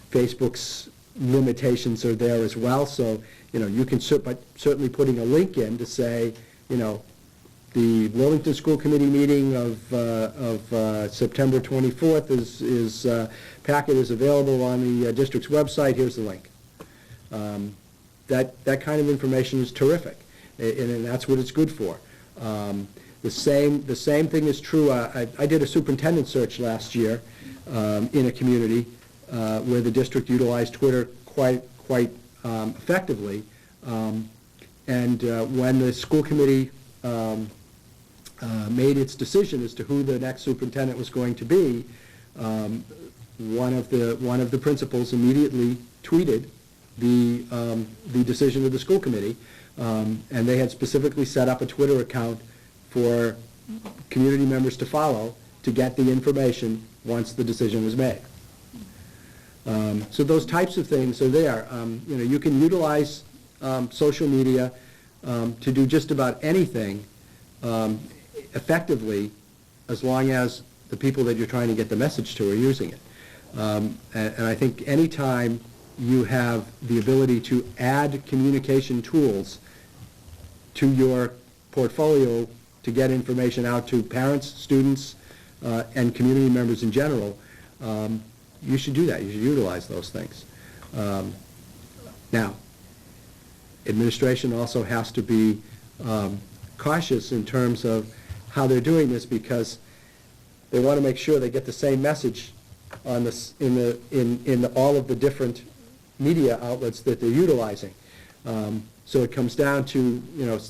Facebook's limitations are there as well, so you can certainly putting a link in to say, the Wilmington School Committee meeting of September 24th packet is available on the district's website. Here's the link. That kind of information is terrific, and that's what it's good for. The same thing is true. I did a superintendent search last year in a community where the district utilized Twitter quite effectively. And when the school committee made its decision as to who the next superintendent was going to be, one of the principals immediately tweeted the decision of the school committee, and they had specifically set up a Twitter account for community members to follow to get the information once the decision was made. So those types of things are there. You can utilize social media to do just about anything effectively, as long as the people that you're trying to get the message to are using it. And I think anytime you have the ability to add communication tools to your portfolio to get information out to parents, students, and community members in general, you should do that. You should utilize those things. Now, administration also has to be cautious in terms of how they're doing this, because they want to make sure they get the same message on this in all of the different media outlets that they're utilizing. So it comes down to,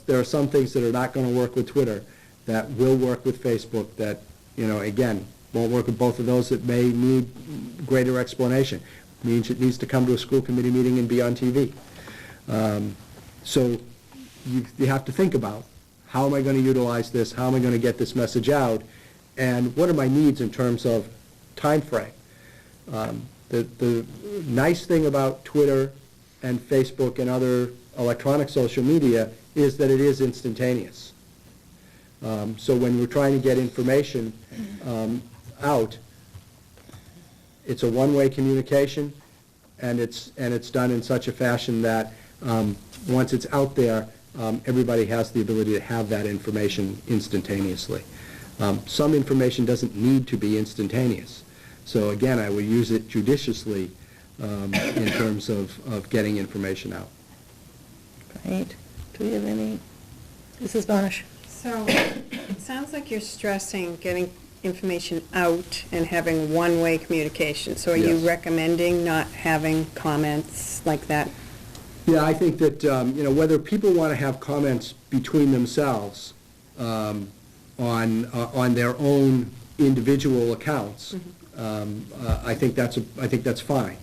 there are some things that are not going to work with Twitter that will work with Facebook that, again, won't work with both of those that may need greater explanation. Means it needs to come to a school committee meeting and be on TV. So you have to think about, how am I going to utilize this? How am I going to get this message out? And what are my needs in terms of time frame? The nice thing about Twitter and Facebook and other electronic social media is that it is instantaneous. So when we're trying to get information out, it's a one-way communication, and it's done in such a fashion that once it's out there, everybody has the ability to have that information instantaneously. Some information doesn't need to be instantaneous. So again, I would use it judiciously in terms of getting information out. Great. Do we have any? Mrs. Bonish? So, it sounds like you're stressing getting information out and having one-way communication. So are you Yes. recommending not having comments like that? Yeah, I think that, whether people want to have comments between themselves on their own individual accounts, I think that's fine.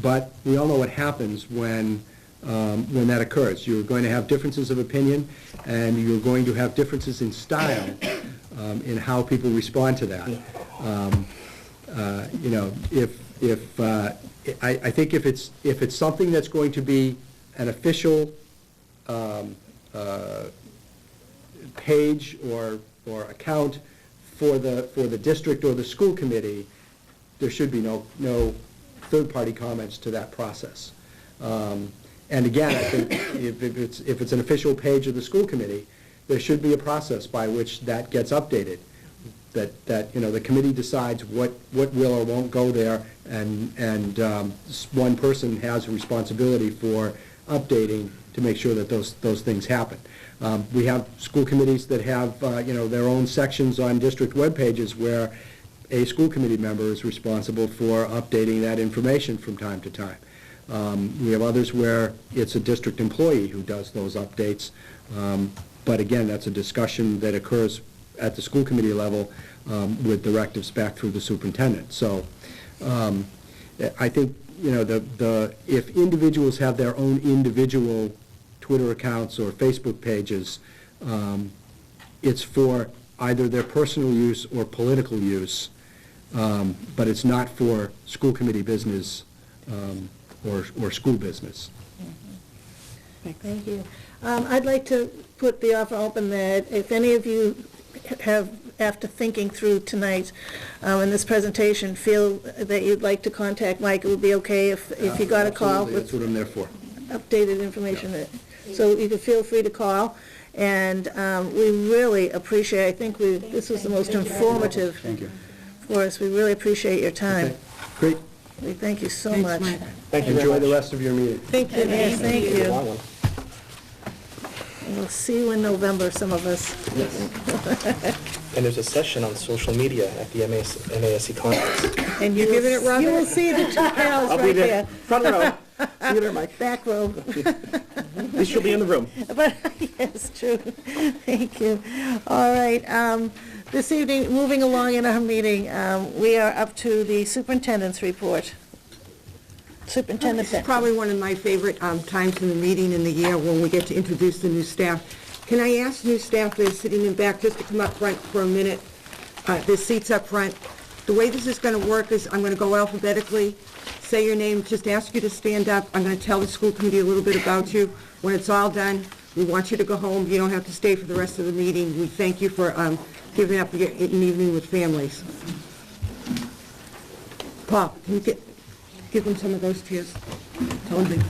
But we all know what happens when that occurs. You're going to have differences of opinion, and you're going to have differences in style in how people respond to that. I think if it's something that's going to be an official page or account for the district or the school committee, there should be no third-party comments to that process. And again, I think if it's an official page of the school committee, there should be a process by which that gets updated. That the committee decides what will or won't go there, and one person has a responsibility for updating to make sure that those things happen. We have school committees that have their own sections on district web pages where a school committee member is responsible for updating that information from time to time. We have others where it's a district employee who does those updates, but again, that's a discussion that occurs at the school committee level with directives back through the superintendent. So I think if individuals have their own individual Twitter accounts or Facebook pages, it's for either their personal use or political use, but it's not for school committee business or school business. Thank you. I'd like to put the offer open that if any of you have, after thinking through tonight in this presentation, feel that you'd like to contact Mike, it would be okay if you got a call Absolutely, that's with what I'm there for. updated information. So you can feel free to call. And we really appreciate, I think this was the most informative Thank you. for us. We really appreciate your time. Okay, great. We thank you so Thanks, much. Mike. Thank you very Enjoy much. the rest of your meeting. Thank you. Yes, thank It's a you. long one. We'll see you in November, some of us. And there's a session on social media at the MASC conference. And You giving it, Robert? You will see the two pals I'll be right there, there, front row. See you there, Mike. back row. At least you'll be in the room. But, yes, true. Thank you. All right, this evening, moving along in our meeting, we are up to the superintendent's report. Superintendent This is Benton. probably one of my favorite times in the meeting in the year when we get to introduce the new staff. Can I ask new staff that are sitting in back just to come up front for a minute? There's seats up front. The way this is going to work is I'm going to go alphabetically, say your name, just ask you to stand up. I'm going to tell the school committee a little bit about you. When it's all done, we want you to go home. You don't have to stay for the rest of the meeting. We thank you for giving up an evening with families. Paul, can you give them some of those chairs? Tell them to...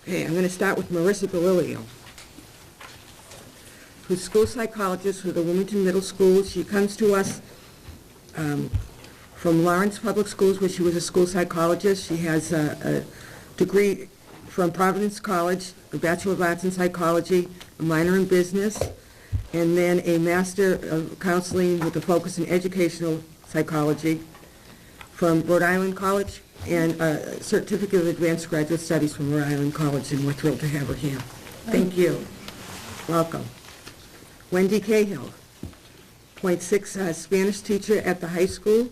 Okay, I'm going to start with Marissa Galileo, who's school psychologist for the Wilmington Middle School. She comes to us from Lawrence Public Schools, where she was a school psychologist. She has a degree from Providence College, a Bachelor of Arts in Psychology, a minor in business, and then a Master of Counseling with a focus in educational psychology from Rhode Island College, and a Certificate of Advanced Graduate Studies from Rhode Island College, and we're thrilled to have her here. Thank you. Welcome. Wendy Cahill, .6 Spanish teacher at the high school,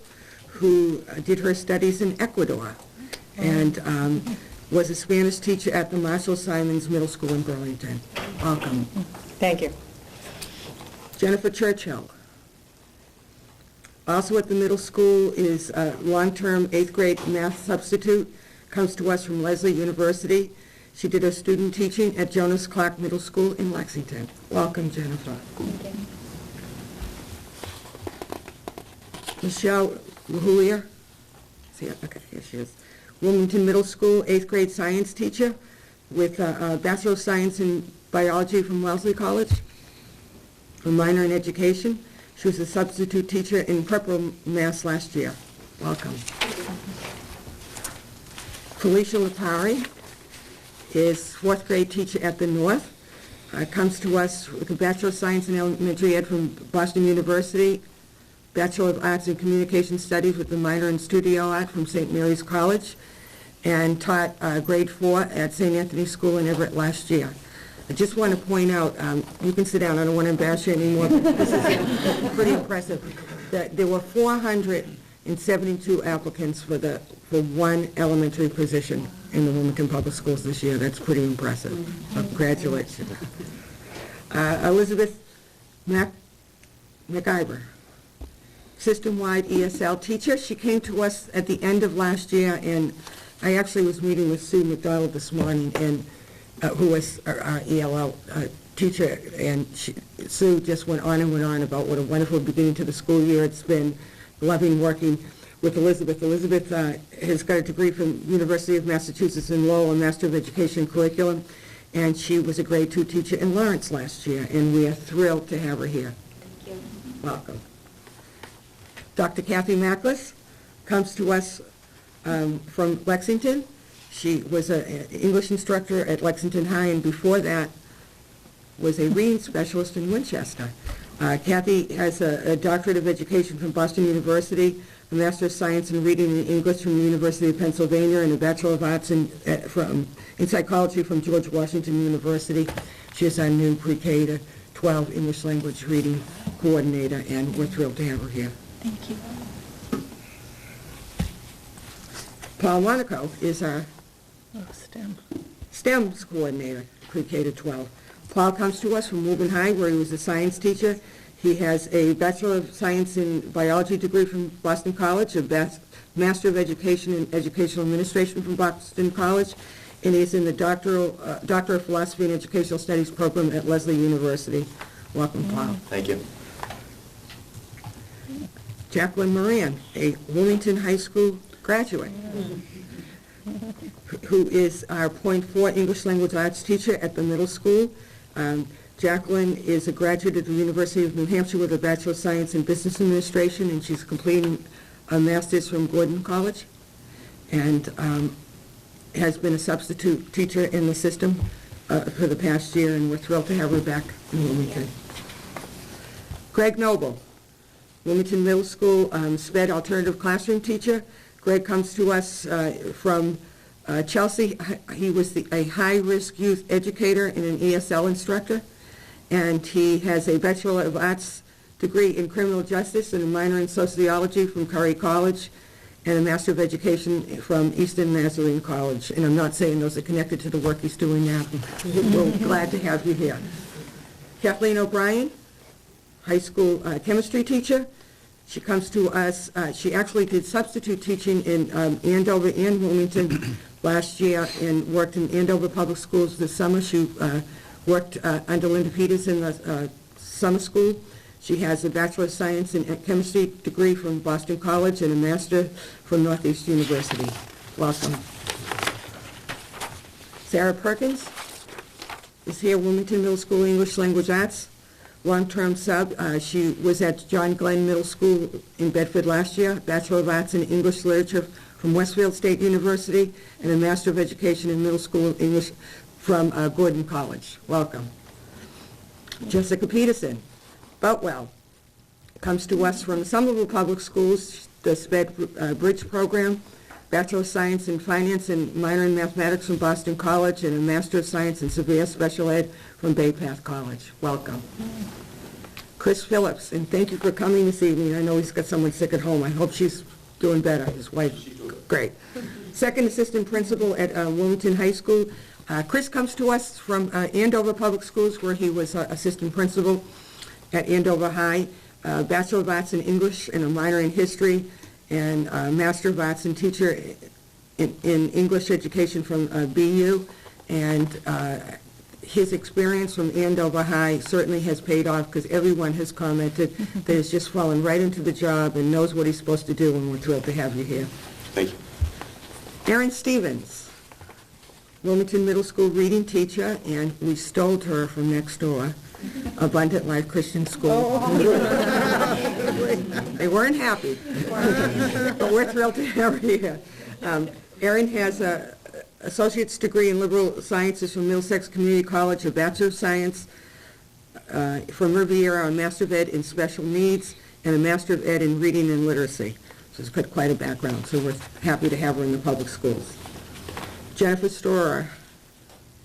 who did her studies in Ecuador, and was a Spanish teacher at the Marshall Simons Middle School in Burlington. Welcome. Thank you. Jennifer Churchill, also at the middle school, is a long-term 8th grade math substitute, comes to us from Lesley University. She did her student teaching at Jonas Clark Middle School in Lexington. Welcome, Jennifer. Michelle Lahulier, okay, here she is. Wilmington Middle School 8th grade science teacher with a Bachelor of Science in Biology from Wellesley College, a minor in education. She was a substitute teacher in Prepper, Mass. Last year. Welcome. Felicia Lapari is 4th grade teacher at the North. Comes to us with a Bachelor of Science in Elementary Ed from Boston University, Bachelor of Arts in Communication Studies with a minor in Studio Art from St. Mary's College, and taught grade 4 at St. Anthony's School in Everett last year. I just want to point out, you can sit down, I don't want to embarrass you anymore, but this is pretty impressive, that there were 472 applicants for one elementary position in the Wilmington Public Schools this year. That's pretty impressive. So congratulations. Elizabeth McIver, system-wide ESL teacher. She came to us at the end of last year, and I actually was meeting with Sue McDonald this morning, and who was our ELL teacher, and Sue just went on and went on about what a wonderful beginning to the school year it's been, loving working with Elizabeth. Elizabeth has got a degree from University of Massachusetts in Lowell, a Master of Education curriculum, and she was a grade 2 teacher in Lawrence last year, and we are thrilled to have her here. Thank you. Welcome. Dr. Kathy Mackless comes to us from Lexington. She was an English instructor at Lexington High, and before that was a reading specialist in Winchester. Kathy has a doctorate of education from Boston University, a Master of Science in Reading and English from the University of Pennsylvania, and a Bachelor of Arts in Psychology from George Washington University. She is our new pre-K to 12 English language reading coordinator, and we're thrilled to have her here. Thank you. Paul Monaco is our STEM. STEM's coordinator, pre-K to 12. Paul comes to us from Woburn High, where he was a science teacher. He has a Bachelor of Science in Biology degree from Boston College, a Master of Education in Educational Administration from Boston College, and he's in the Doctor of Philosophy and Educational Studies program at Lesley University. Welcome, Paul. Thank you. Jacqueline Moran, a Wilmington High School graduate, who is our .4 English Language Arts teacher at the middle school. Jacqueline is a graduate of the University of New Hampshire with a Bachelor of Science in Business Administration, and she's completing a master's from Gordon College, and has been a substitute teacher in the system for the past year, and we're thrilled to have her back in Wilmington. Greg Noble, Wilmington Middle School SPED alternative classroom teacher. Greg comes to us from Chelsea. He was a high-risk youth educator and an ESL instructor, and he has a Bachelor of Arts degree in criminal justice and a minor in sociology from Curry College, and a Master of Education from Eastern Nazarene College. And I'm not saying those are connected to the work he's doing now. We're glad to have you here. Kathleen O'Brien, high school chemistry teacher. She comes to us, she actually did substitute teaching in Andover and Wilmington last year and worked in Andover Public Schools this summer. She worked under Linda Peters in the summer school. She has a Bachelor of Science in Chemistry degree from Boston College and a Master from Northeast University. Welcome. Sarah Perkins is here, Wilmington Middle School English Language Arts, long-term sub. She was at John Glenn Middle School in Bedford last year, Bachelor of Arts in English Literature from Westfield State University, and a Master of Education in Middle School English from Gordon College. Welcome. Jessica Peterson, Boutwell, comes to us from Somerville Public Schools, the SPED Bridge Program, Bachelor of Science in Finance and minor in Mathematics from Boston College, and a Master of Science in Severe Special Ed from Bay Path College. Welcome. Chris Phillips, and thank you for coming this evening. I know he's got someone sick at home. I hope she's doing better, his wife. Great. Second Assistant Principal at Wilmington High School. Chris comes to us from Andover Public Schools, where he was Assistant Principal at Andover High, Bachelor of Arts in English and a minor in History, and Master of Arts and Teacher in English Education from BU. And his experience from Andover High certainly has paid off, because everyone has commented that he's just fallen right into the job and knows what he's supposed to do, and we're thrilled to have you here. Thank you. Erin Stevens, Wilmington Middle School reading teacher, and we stole her from next door, Abundant Life Christian School. They weren't happy, but we're thrilled to have her here. Erin has a associate's degree in liberal sciences from Middlesex Community College, a Bachelor of Science from Riviera, a Master of Ed in Special Needs, and a Master of Ed in Reading and Literacy. So she's got quite a background, so we're happy to have her in the public schools. Jennifer Storer,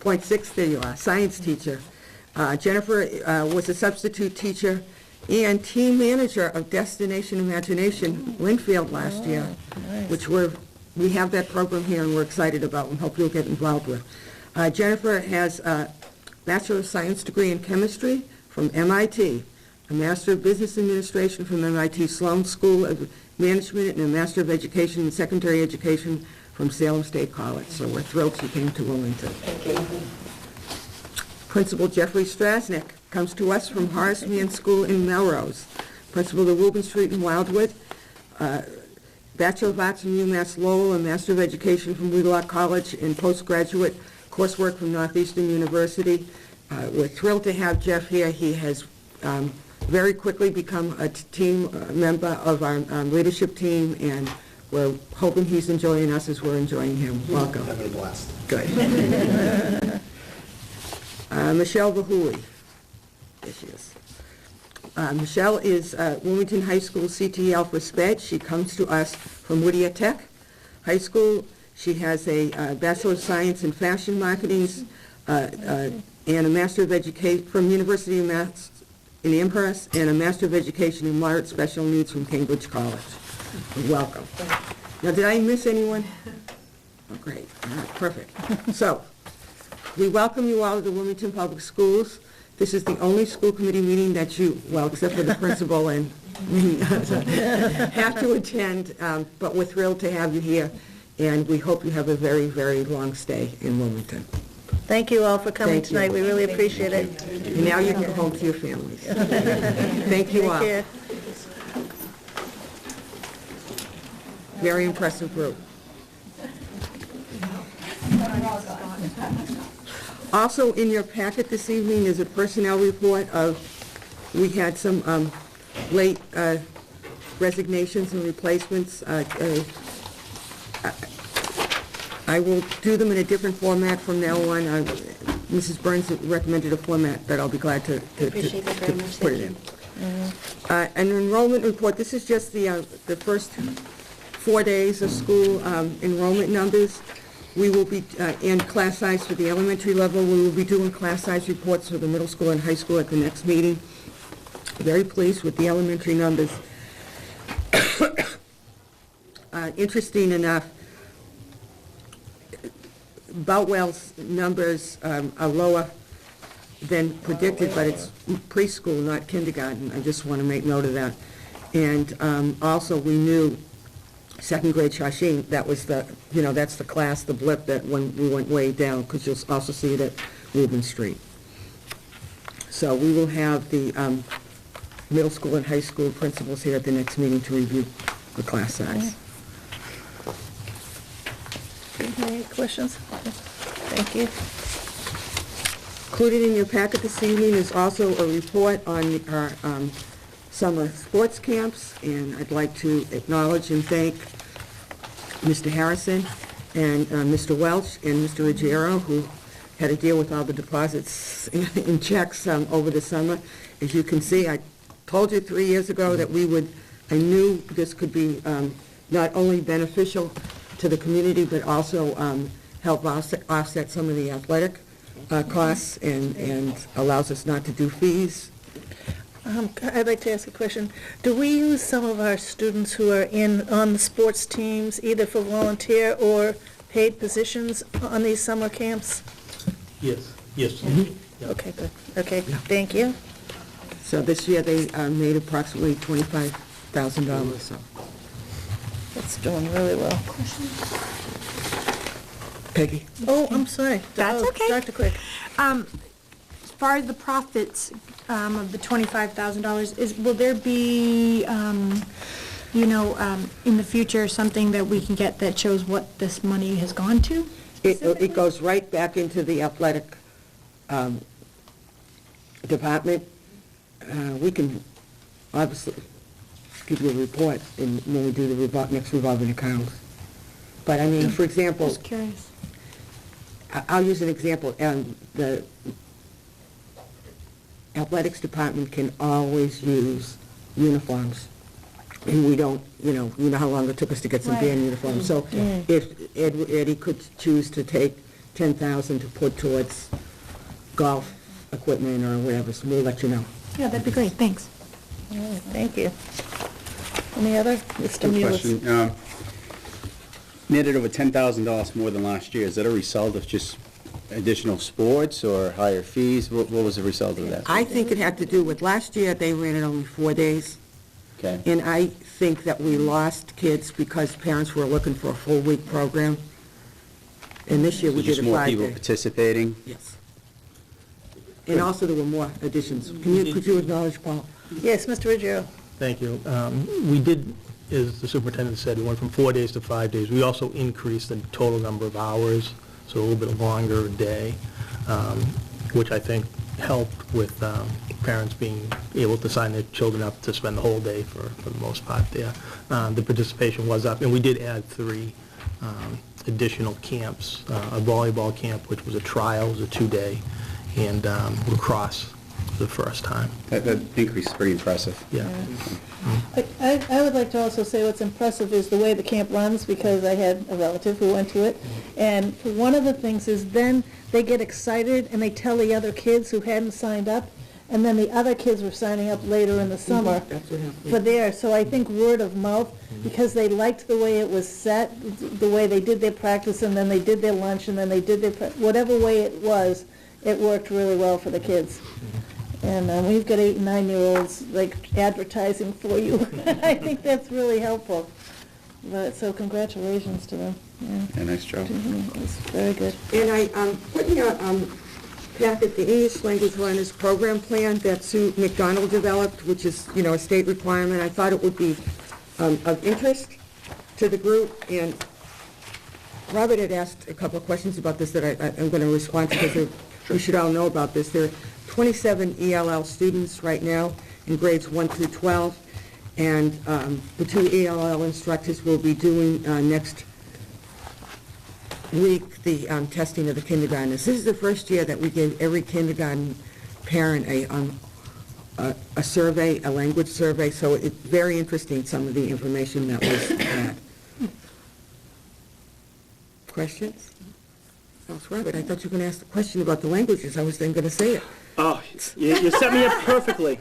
.6, there you are, science teacher. Jennifer was a substitute teacher and team manager of Destination Imagination Linfield last year, nice. which we have that program here and we're excited about and hope you'll get involved with. Jennifer has a Bachelor of Science degree in Chemistry from MIT, a Master of Business Administration from MIT Sloan School of Management, and a Master of Education in Secondary Education from Salem State College. So we're thrilled she came to Wilmington. Principal Jeffrey Strasnick comes to us from Horace Mann School in Melrose. Principal of Reuben Street in Wildwood. Bachelor of Arts from UMass Lowell, a Master of Education from Wheelock College, and postgraduate coursework from Northeastern University. We're thrilled to have Jeff here. He has very quickly become a team member of our leadership team, and we're hoping he's enjoying us as we're enjoying him. Welcome. Having a blast. Good. Michelle Vahuli. There she is. Michelle is Wilmington High School CTL for SPED. She comes to us from Whittier Tech High School. She has a Bachelor of Science in Fashion Marketing and a Master of Education from University of Mass in Amherst, and a Master of Education in Moderate Special Needs from Cambridge College. Welcome. Now, did I miss anyone? Oh, great. All right, perfect. So, we welcome you all to the Wilmington Public Schools. This is the only school committee meeting that you, well, except for the principal and me, have to attend, but we're thrilled to have you here, and we hope you have a very, very long stay in Wilmington. Thank you all for coming Thank you. tonight. We really appreciate it. And now you can go home to your families. Thank you all. Take care. Very impressive group. Also in your packet this evening is a personnel report of, we had some late resignations and replacements. I will do them in a different format from now on. Mrs. Burns recommended a format that I'll be glad to Appreciate that very much. put it in. An enrollment report, this is just the first 4 days of school enrollment numbers. We will be, and class size for the elementary level, we will be doing class size reports for the middle school and high school at the next meeting. Very pleased with the elementary numbers. Interesting enough, Boutwell's numbers are lower than predicted, but it's preschool, not kindergarten. I just want to make note of that. And also, we knew second grade Shawshing, that was the, that's the class, the blip that when we went way down, because you'll also see it at Reuben Street. So we will have the middle school and high school principals here at the next meeting to review the class size. Any questions? Thank you. Included in your packet this evening is also a report on our summer sports camps, and I'd like to acknowledge and thank Mr. Harrison and Mr. Welch and Mr. Ruggiero, who had to deal with all the deposits and checks over the summer. As you can see, I told you 3 years ago that I knew this could be not only beneficial to the community, but also help offset some of the athletic costs and allows us not to do fees. I'd like to ask a question. Do we use some of our students who are on the sports teams, either for volunteer or paid positions on these summer camps? Yes. Yeah. Okay, good. Okay, thank you. So this year, they made approximately $25,000, so. That's doing really well. Peggy? Oh, I'm sorry. That's Oh, okay. Dr. Quick. As far as the profits of the $25,000, will there be, in the future, something that we can get that shows what this money has gone to? It goes right back into the athletic department. We can obviously give you a report when we do the next revolving account. But I mean, for example, Just curious. I'll use an example. The athletics department can always use uniforms. And we don't, you know how long it took us to get some band uniforms. So if Eddie could choose to take $10,000 to put towards golf equipment or whatever, so we'll let you know. Yeah, that'd be great, thanks. All right, thank you. Any other? Mr. Good Mullis. question. Netted over $10,000 more than last year. Is that a result of just additional sports or higher fees? What was the result of that? I think it had to do with, last year, they ran it only 4 days. Okay. And I think that we lost kids because parents were looking for a full week program. And this year, we did Just a more 5 people day. participating? Yes. And also, there were more additions. Could you acknowledge, Paul? Yes, Mr. Ruggiero. Thank you. We did, as the superintendent said, we went from 4 days to 5 days. We also increased the total number of hours, so a little bit longer day, which I think helped with parents being able to sign their children up to spend the whole day for the most part there. The participation was up, and we did add 3 additional camps, a volleyball camp, which was a trial, it was a 2-day, and lacrosse for the first time. That increase is pretty impressive. Yeah. I would like to also say what's impressive is the way the camp runs, because I had a relative who went to it. And one of the things is then they get excited and they tell the other kids who hadn't signed up, and then the other kids were signing up later in the summer That's what happened. for there. So I think word of mouth, because they liked the way it was set, the way they did their practice, and then they did their lunch, and then they did their, whatever way it was, it worked really well for the kids. And we've got 8 and 9-year-olds like advertising for you. I think that's really helpful. But so congratulations to them. Yeah, nice job. It's very good. And I put in your packet the English language learners program plan that Sue McDonald developed, which is, a state requirement. I thought it would be of interest. to the group, and Robert had asked a couple of questions about this that I'm going to respond to, because we should all know about this. There are 27 ELL students right now in grades 1 through 12, and the 2 ELL instructors will be doing next week the testing of the kindergartners. This is the first year that we gave every kindergarten parent a survey, a language survey, so it's very interesting, some of the information that was had. Questions? Oh, Robert, I thought you were going to ask the question about the languages. I was then going to say it. Oh, you set me up perfectly.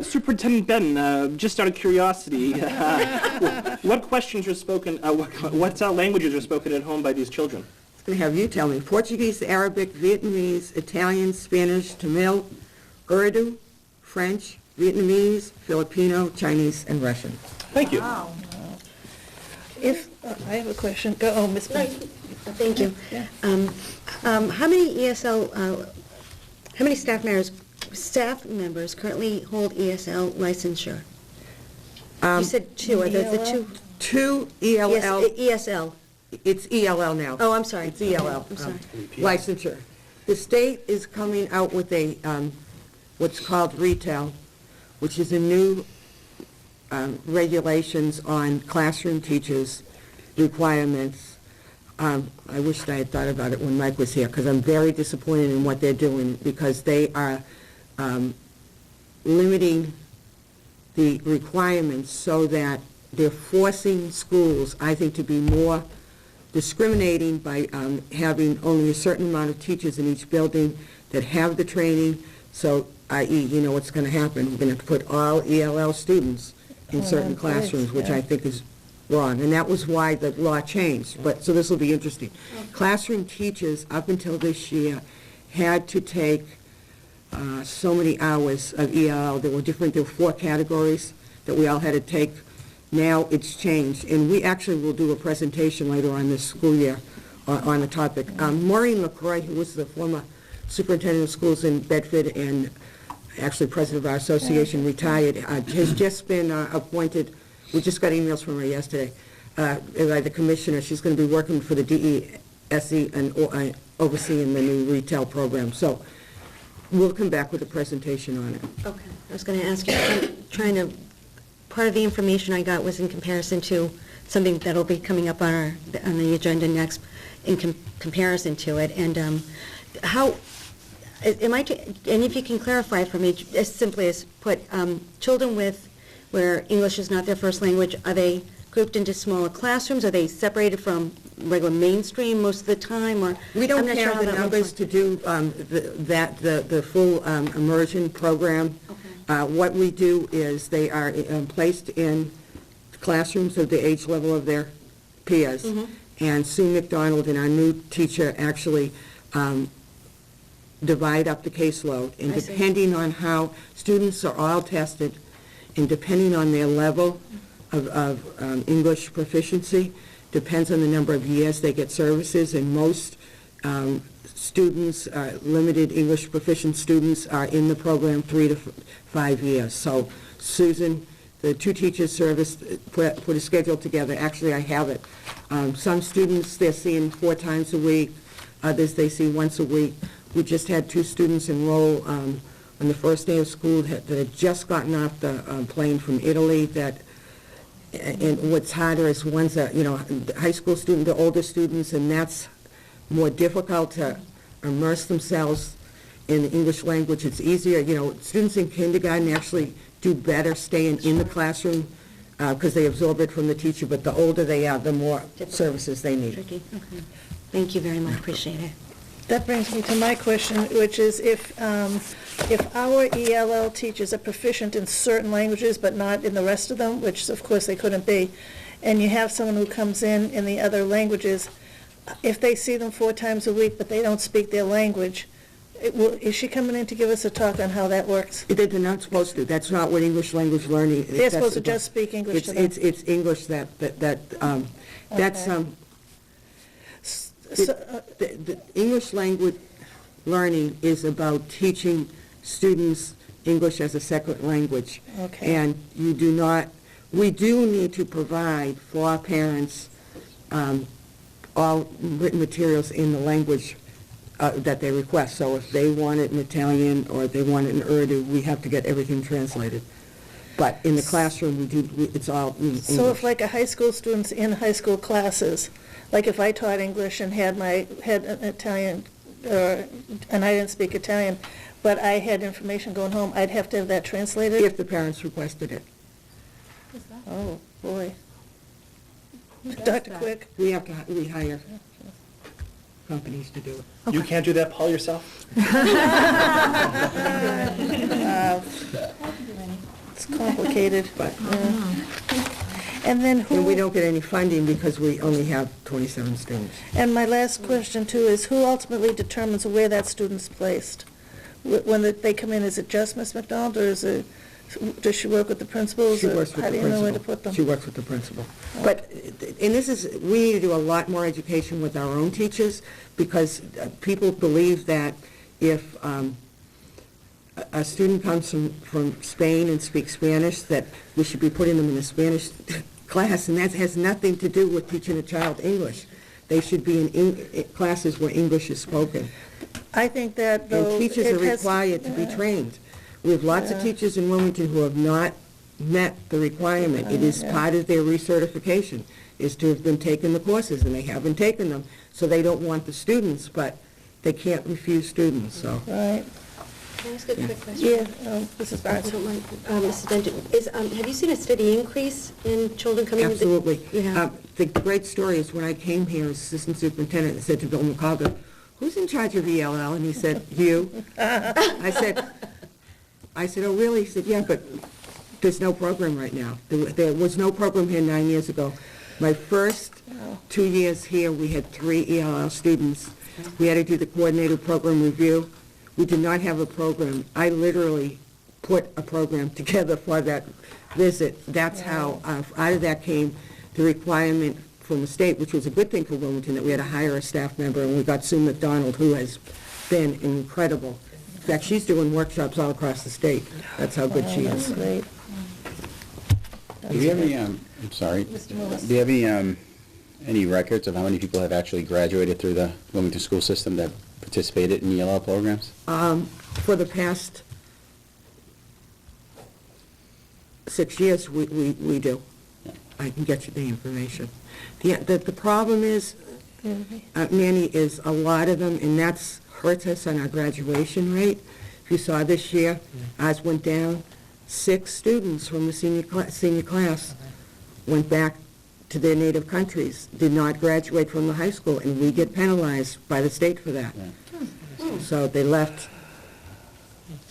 Superintendent Benton, just out of curiosity, what questions are spoken, what languages are spoken at home by these children? I'm going to have you tell me. Portuguese, Arabic, Vietnamese, Italian, Spanish, Tamil, Urdu, French, Vietnamese, Filipino, Chinese, and Russian. Thank you. Wow. I have a question. Go, Ms. Benton. Thank you. Yeah. How many ESL, how many staff members currently hold ESL licensure? You said 2, are those the 2? 2 ELL. ESL. It's ELL now. Oh, I'm sorry. It's ELL. I'm sorry. Licensure. The state is coming out with a, what's called retail, which is a new regulations on classroom teachers' requirements. I wish I had thought about it when Mike was here, because I'm very disappointed in what they're doing, because they are limiting the requirements so that they're forcing schools, I think, to be more discriminating by having only a certain amount of teachers in each building that have the training. So, i.e., you know what's going to happen. We're going to put all ELL students in certain classrooms, which I think is wrong. And that was why the law changed. But so this will be interesting. Classroom teachers, up until this year, had to take so many hours of ELL. There were 4 categories that we all had to take. Now it's changed, and we actually will do a presentation later on this school year on the topic. Maureen LaCroix, who was the former superintendent of schools in Bedford and actually president of our association, retired, has just been appointed. We just got emails from her yesterday by the commissioner. She's going to be working for the DESE and overseeing the new retail program. So we'll come back with a presentation on it. Okay. I was going to ask you, part of the information I got was in comparison to something that'll be coming up on the agenda next, in comparison to it. And how, and if you can clarify for me, as simply as put, children where English is not their first language, are they grouped into smaller classrooms? Are they separated from regular mainstream most of the time? Or we don't I'm not sure have how the that numbers looks to do the full immersion program. Okay. What we do is they are placed in classrooms of the age level of their peers. And Sue McDonald and our new teacher actually divide up the caseload. And depending on how students are all tested, and depending on their level of English proficiency, depends on the number of years they get services, and most students, limited English proficient students, are in the program 3 to 5 years. So Susan, the 2 teachers service, put a schedule together. Actually, I have it. Some students they're seeing 4 times a week, others they see once a week. We just had 2 students enroll on the first day of school that had just gotten off the plane from Italy. And what's harder is ones that, high school student, the older students, and that's more difficult to immerse themselves in the English language. It's easier, students in kindergarten actually do better staying in the classroom because they absorb it from the teacher, but the older they are, the more services they need. tricky? Okay. Thank you very much. Appreciate it. That brings me to my question, which is if our ELL teachers are proficient in certain languages but not in the rest of them, which of course they couldn't be, and you have someone who comes in the other languages, if they see them 4 times a week but they don't speak their language, is she coming in to give us a talk on how that works? They're not supposed to. That's not what English language learning is. They're supposed to just speak English to them? It's English that's the English language learning is about teaching students English as a second language. Okay. And you do not We do need to provide for our parents all written materials in the language that they request. So if they want it in Italian or they want it in Urdu, we have to get everything translated. But in the classroom, it's all in English. So if like a high school student's in high school classes, like if I taught English and had an Italian, and I didn't speak Italian, but I had information going home, I'd have to have that translated? If the parents requested it. Oh, boy. Dr. Quick? We hire companies to do it. You can't do that, Paul, yourself? It's complicated. But, And then and we who, don't get any funding because we only have 27 students. and my last question too is who ultimately determines where that student's placed? When they come in, is it just Ms. McDonald, or does she work with the principals? She or works with how the do you know where to principal. put them? She works with the principal. But, and this is, we need to do a lot more education with our own teachers, because people believe that if a student comes from Spain and speaks Spanish, that we should be putting them in a Spanish class, and that has nothing to do with teaching a child English. They should be in classes where English is spoken. I think that, though, And teachers it are has required to be trained. We have lots of teachers in Wilmington who have not met the requirement. It is part of their recertification, is to have been taking the courses, and they haven't taken them, so they don't want the students, but they can't refuse students, so. Right. Can I ask a quick question? Yeah, Mrs. If Barnes. you don't mind, Mrs. Benton, have you seen a steady increase in children coming? Absolutely. You have? The great story is when I came here as assistant superintendent, I said to Bill McCoggan, "Who's in charge of ELL?" And he said, "You." I said, "Oh, really?" He said, "Yeah, but there's no program right now. There was no program here 9 years ago. My first 2 years here, we had 3 ELL students. We had to do the coordinated program review. We did not have a program. I literally put a program together for that visit. That's how, out of that came the requirement from the state, which was a good thing for Wilmington, that we had to hire a staff member, and we got Sue McDonald, who has been incredible. In fact, she's doing workshops all across the state. That's how good she That's is. great. Do you have any, I'm sorry, Mr. Willis. do you have any records of how many people have actually graduated through the Wilmington school system that participated in ELL programs? For the past 6 years, we do. I can get you the information. The problem is, Manny, is a lot of them, and that's hurts us on our graduation rate. If you saw this year, ours went down. 6 students from the senior class went back to their native countries, did not graduate from the high school, and we get penalized by the state for that. So they left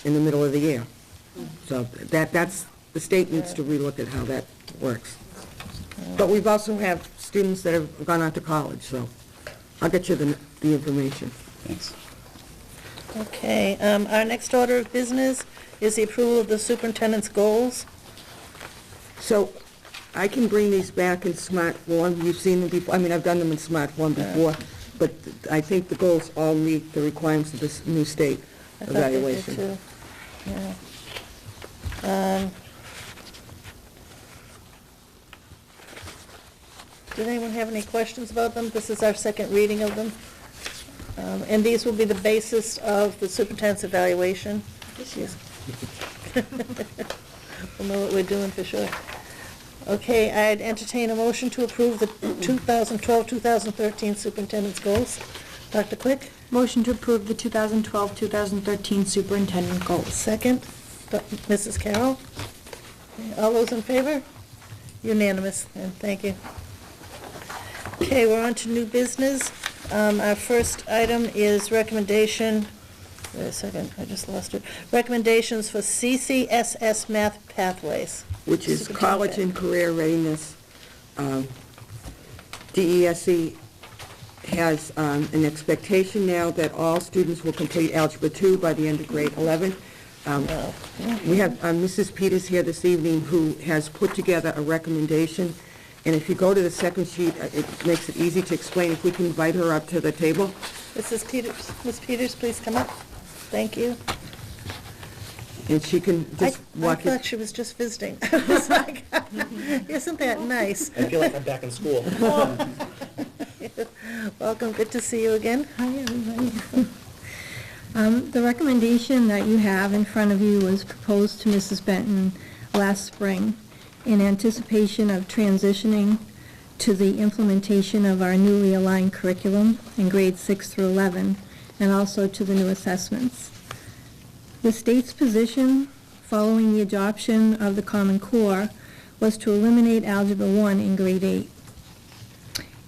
in the middle of the year. So that's, the state needs to relook at how that works. But we've also have students that have gone on to college, so I'll get you the information. Thanks. Okay, our next order of business is the approval of the superintendent's goals. So I can bring these back in smart form. You've seen them before. I mean, I've done them in smart form before, but I think the goals all meet the requirements of this new state I thought they did evaluation. too. Yeah. Did anyone have any questions about them? This is our second reading of them. And these will be the basis of the superintendent's evaluation. Yes. We'll know what we're doing for sure. Okay, I'd entertain a motion to approve the 2012-2013 superintendent's goals. Dr. Quick, Motion to approve the 2012-2013 superintendent goals. second. Mrs. Carroll? All those in favor? Unanimous, and thank you. Okay, we're on to new business. Our first item is recommendation, wait a second, I just lost it. Recommendations for CCSS math pathways. Which is college and career readiness. DESE has an expectation now that all students will complete Algebra 2 by the end of grade 11. We have Mrs. Peters here this evening, who has put together a recommendation, and if you go to the second sheet, it makes it easy to explain. If we can invite her up to the table. Mrs. Peters, Ms. Peters, please come up. Thank you. And she can I just walk you. thought she was just visiting. I was like, isn't that nice? I feel like I'm back in school. Welcome, good to see you again. Hi, everybody. The recommendation that you have in front of you was proposed to Mrs. Benton last spring in anticipation of transitioning to the implementation of our newly aligned curriculum in grades 6 through 11, and also to the new assessments. The state's position following the adoption of the Common Core was to eliminate Algebra 1 in grade 8.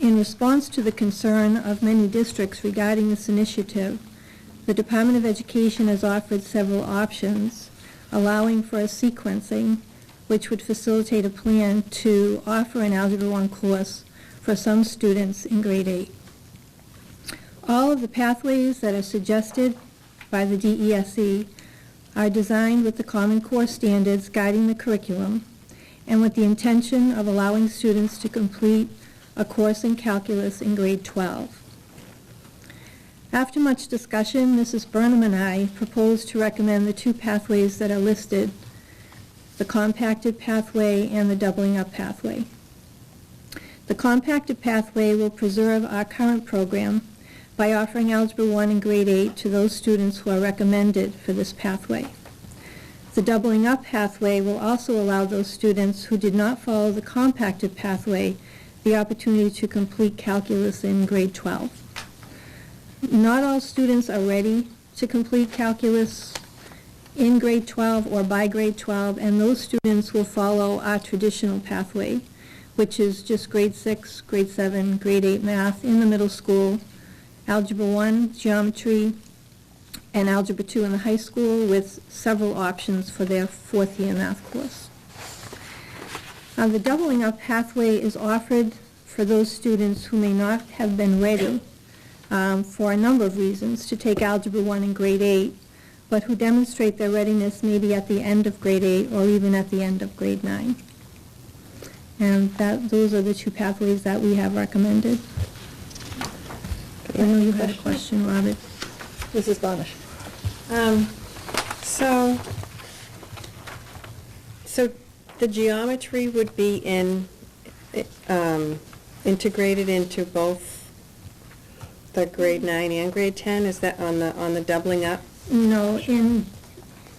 In response to the concern of many districts regarding this initiative, the Department of Education has offered several options, allowing for a sequencing which would facilitate a plan to offer an Algebra 1 course for some students in grade 8. All of the pathways that are suggested by the DESE are designed with the Common Core standards guiding the curriculum and with the intention of allowing students to complete a course in calculus in grade 12. After much discussion, Mrs. Burnham and I proposed to recommend the two pathways that are listed, the compacted pathway and the doubling up pathway. The compacted pathway will preserve our current program by offering Algebra 1 in grade 8 to those students who are recommended for this pathway. The doubling up pathway will also allow those students who did not follow the compacted pathway the opportunity to complete calculus in grade 12. Not all students are ready to complete calculus in grade 12 or by grade 12, and those students will follow our traditional pathway, which is just grade 6, grade 7, grade 8 math in the middle school, Algebra 1, geometry, and Algebra 2 in the high school, with several options for their fourth year math course. The doubling up pathway is offered for those students who may not have been ready for a number of reasons to take Algebra 1 in grade 8, but who demonstrate their readiness maybe at the end of grade 8 or even at the end of grade 9. And those are the two pathways that we have recommended. I know you had a question, Robert. Mrs. Bonish. So the geometry would be integrated into both the grade 9 and grade 10? Is that on the doubling up? No,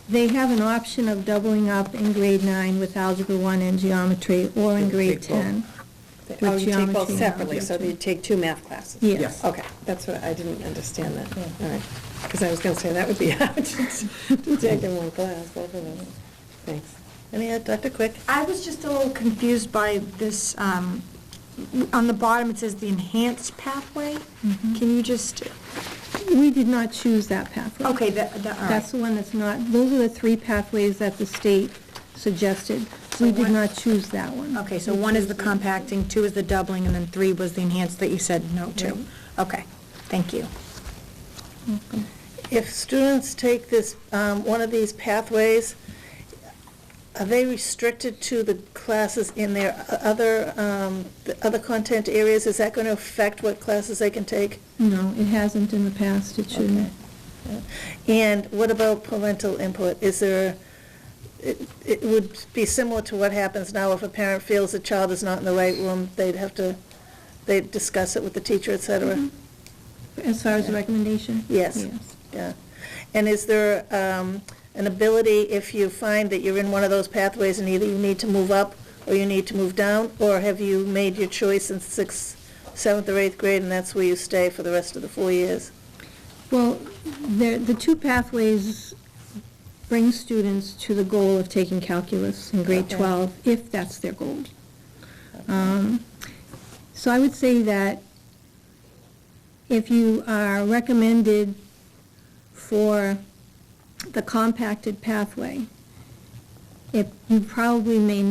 they have an option of doubling up in grade 9 with Algebra 1 and geometry, or in grade 10. Oh, you take geometry both and separately, so algebra. you take two math classes? Yes. Okay, that's what, I didn't understand that. All right, because I was going to say that would be hard to take in one class, both of them. Thanks. Dr. Quick? I was just a little confused by this, on the bottom it says the enhanced pathway. Can you just, We did not choose that pathway. okay, all right. That's the one that's not, those are the three pathways that the state suggested. So We did one- not choose that one. Okay, so 1 is the compacting, 2 is the doubling, and then 3 was the enhanced that you said no to. Right. Okay, thank you. If students take this, one of these pathways, are they restricted to the classes in their the other content areas? Is that going to affect what classes they can take? No, it hasn't in the past, it shouldn't. Mm-hmm. Yeah. And what about parental input? Is there, it would be similar to what happens now if a parent feels a child is not in the right room, they'd discuss it with the teacher, et cetera? As far as the recommendation? Yes. Yeah. And is there an ability, if you find that you're in one of those pathways and either you need to move up or you need to move down, or have you made your choice in 6th, 7th, or 8th grade, and that's where you stay for the rest of the 4 years? Well, the two pathways bring students to the goal of taking calculus in grade Okay. 12, if that's their goal. So I would say that if you are recommended for the compacted pathway, you probably may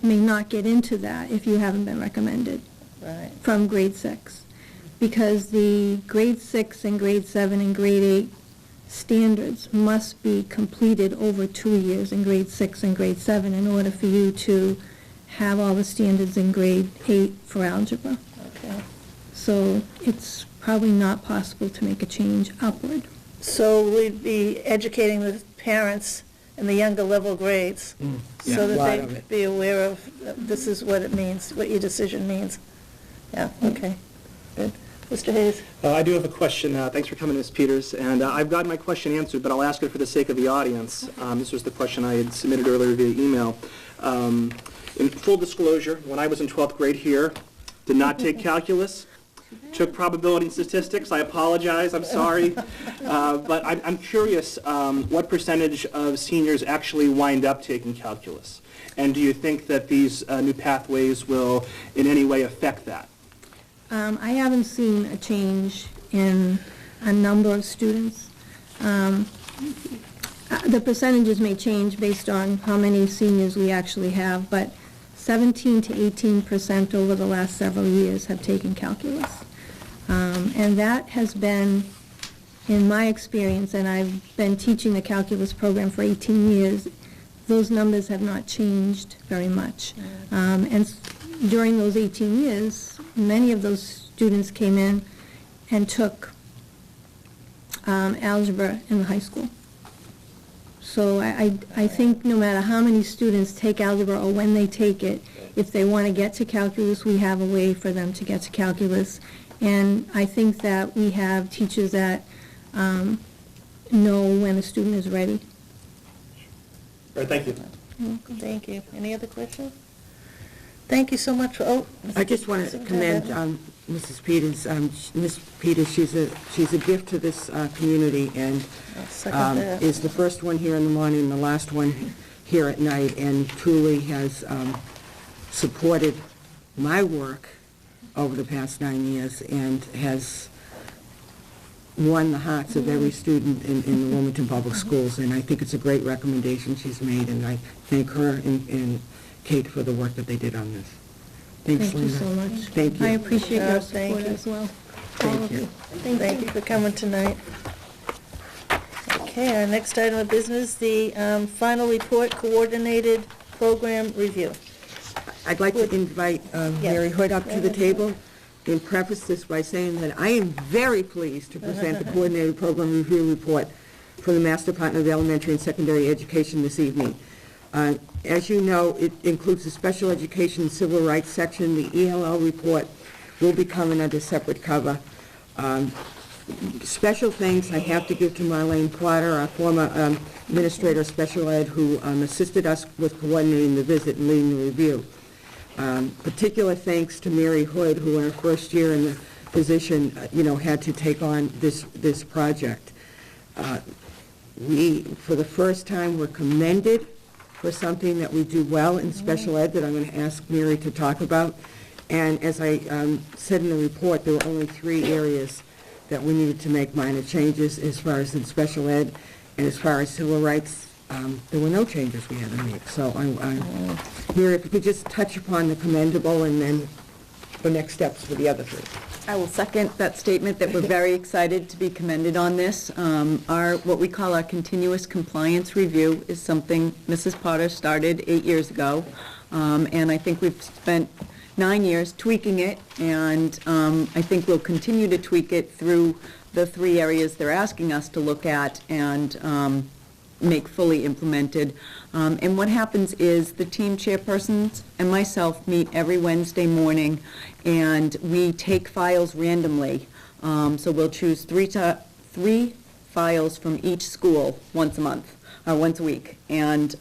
not get into that if you haven't been recommended Right. from grade 6. Because the grade 6 and grade 7 and grade 8 standards must be completed over 2 years in grade 6 and grade 7 in order for you to have all the standards in grade 8 for algebra. Okay. So it's probably not possible to make a change upward. So we'd be educating the parents in the younger level grades, Yeah, so a lot that of they it. be aware of, this is what it means, what your decision means. Yeah, okay, good. Mr. Hayes? I do have a question. Thanks for coming, Ms. Peters. And I've got my question answered, but I'll ask it for the sake of the audience. This was the question I had submitted earlier via email. In full disclosure, when I was in 12th grade here, did not take calculus, took probability and statistics. I apologize, I'm sorry. But I'm curious what percentage of seniors actually wind up taking calculus? And do you think that these new pathways will in any way affect that? I haven't seen a change in a number of students. The percentages may change based on how many seniors we actually have, but 17 to 18% over the last several years have taken calculus. And that has been, in my experience, and I've been teaching the calculus program for 18 years, those numbers have not changed very much. During those 18 years, many of those students came in and took algebra in the high school. So I think no matter how many students take algebra or when they take it, if they want to get to calculus, we have a way for them to get to calculus. And I think that we have teachers that know when a student is ready. All right, thank you. You're welcome. Thank you. Any other questions? Thank you so much for, I just want to commend Mrs. Peters. Ms. Peters, she's a gift to this community, and I'll second that. is the first one here in the morning and the last one here at night, and truly has supported my work over the past 9 years and has won the hearts of every student in the Wilmington Public Schools, and I think it's a great recommendation she's made, and I thank her and Kate for the work that they did on this. Thanks, Thank you Linda. so much. Thank you. I appreciate your Thank support you. as well. Thank All of you. Thank you for coming tonight. Okay, our next item of business, the final report, coordinated program review. I'd like to invite Mary Hood up to the table and preface this by saying that I am very pleased to present the Coordinated Program Review Report for the Mass Department of Elementary and Secondary Education this evening. As you know, it includes the Special Education and Civil Rights section. The ELL report will be coming under separate cover. Special thanks I have to give to Marlene Potter, our former administrator of special ed, who assisted us with coordinating the visit and leading the review. Particular thanks to Mary Hood, who in her first year in the position, had to take on this project. We, for the first time, were commended for something that we do well in special ed that I'm going to ask Mary to talk about. And as I said in the report, there were only 3 areas that we needed to make minor changes as far as in special ed, and as far as civil rights, there were no changes we had to make. So, Mary, if you could just touch upon the commendable and then the next steps for the other 3. I will second that statement that we're very excited to be commended on this. What we call our continuous compliance review is something Mrs. Potter started 8 years ago, and I think we've spent 9 years tweaking it, and I think we'll continue to tweak it through the 3 areas they're asking us to look at and make fully implemented. And what happens is the team chairpersons and myself meet every Wednesday morning, and we take files randomly. So we'll choose 3 files from each school once a week, and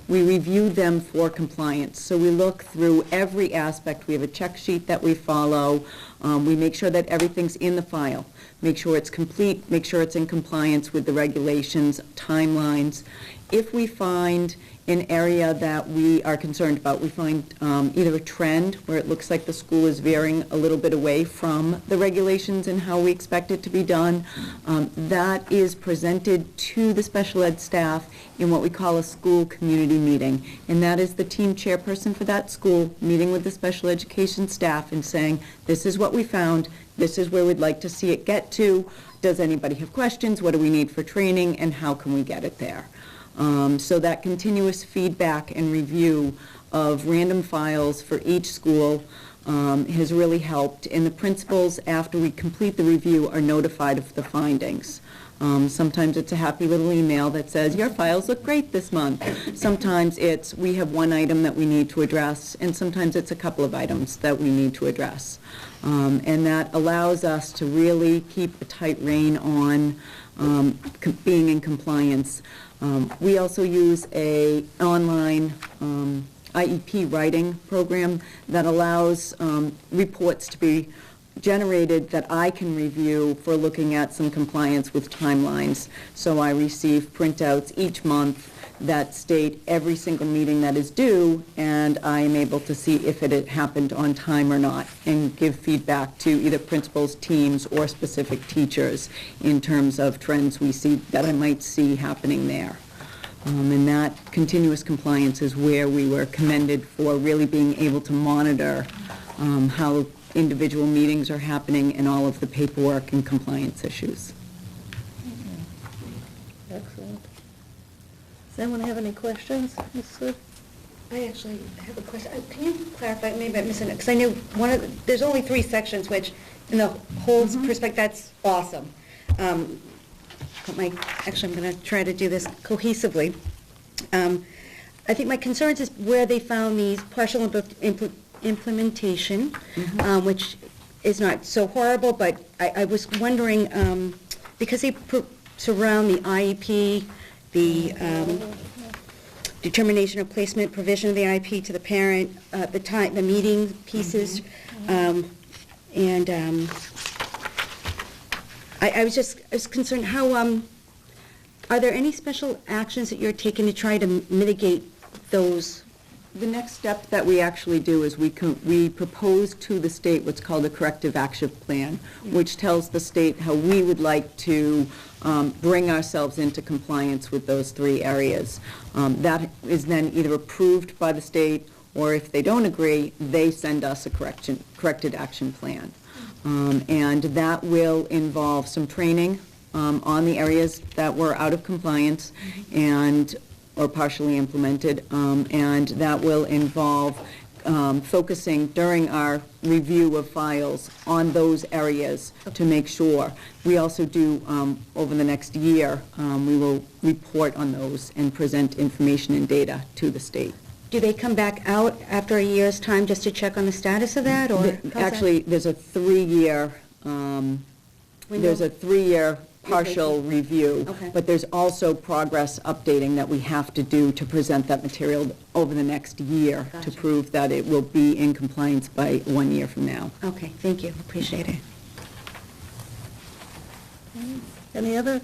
we review them for compliance. So we look through every aspect. We have a check sheet that we follow. We make sure that everything's in the file. Make sure it's complete, make sure it's in compliance with the regulations, timelines. If we find an area that we are concerned about, we find either a trend where it looks like the school is veering a little bit away from the regulations and how we expect it to be done, that is presented to the special ed staff in what we call a school community meeting. And that is the team chairperson for that school meeting with the special education staff and saying, this is what we found, this is where we'd like to see it get to, does anybody have questions, what do we need for training, and how can we get it there? So that continuous feedback and review of random files for each school has really helped. And the principals, after we complete the review, are notified of the findings. Sometimes it's a happy little email that says, your files look great this month. Sometimes it's, we have one item that we need to address, and sometimes it's a couple of items that we need to address. And that allows us to really keep a tight rein on being in compliance. We also use a online IEP writing program that allows reports to be generated that I can review for looking at some compliance with timelines. So I receive printouts each month that state every single meeting that is due, and I am able to see if it had happened on time or not, and give feedback to either principals, teams, or specific teachers in terms of trends we see that I might see happening there. And that continuous compliance is where we were commended for really being able to monitor how individual meetings are happening and all of the paperwork and compliance issues. Excellent. Does anyone have any questions? Ms. Swift? I actually have a question. Can you clarify, maybe I'm missing it, because I know there's only 3 sections, which in the whole perspective, that's awesome. But actually, I'm going to try to do this cohesively. I think my concerns is where they found these partial implementation, which is not so horrible, but I was wondering, because they surround the IEP, the determination of placement, provision of the IEP to the parent, the meeting pieces, and I was concerned how, are there any special actions that you're taking to try to mitigate those? The next step that we actually do is we propose to the state what's called a corrective action plan, which tells the state how we would like to bring ourselves into compliance with those 3 areas. That is then either approved by the state, or if they don't agree, they send us a corrected action plan. And that will involve some training on the areas that were out of compliance or partially implemented, and that will involve focusing during our review of files on those areas to make sure. We also do, over the next year, we will report on those and present information and data to the state. Do they come back out after a year's time just to check on the status of that, or? Actually, there's a 3-year, partial review, Okay. but there's also progress updating that we have to do to present that material over the next year to Gotcha. prove that it will be in compliance by 1 year from now. Okay, thank you, appreciate it. Any other?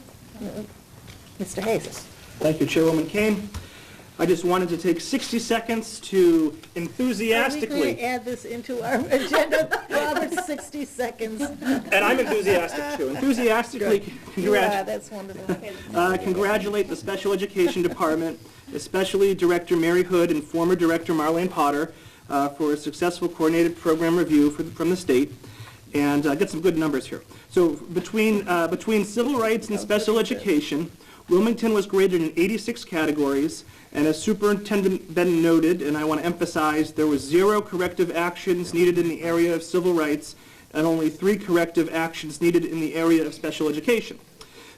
Mr. Hayes? Thank you, Chairwoman Kane. I just wanted to take 60 seconds to enthusiastically... Are we going to add this into our agenda? Robert's 60 seconds. And I'm enthusiastic, too. Enthusiastically That's wonderful. congratulate the Special Education Department, especially Director Mary Hood and former Director Marlene Potter, for a successful coordinated program review from the state, and get some good numbers here. So between civil rights and special education, Wilmington was graded in 86 categories, and as Superintendent Ben noted, and I want to emphasize, there was 0 corrective actions needed in the area of civil rights, and only 3 corrective actions needed in the area of special education.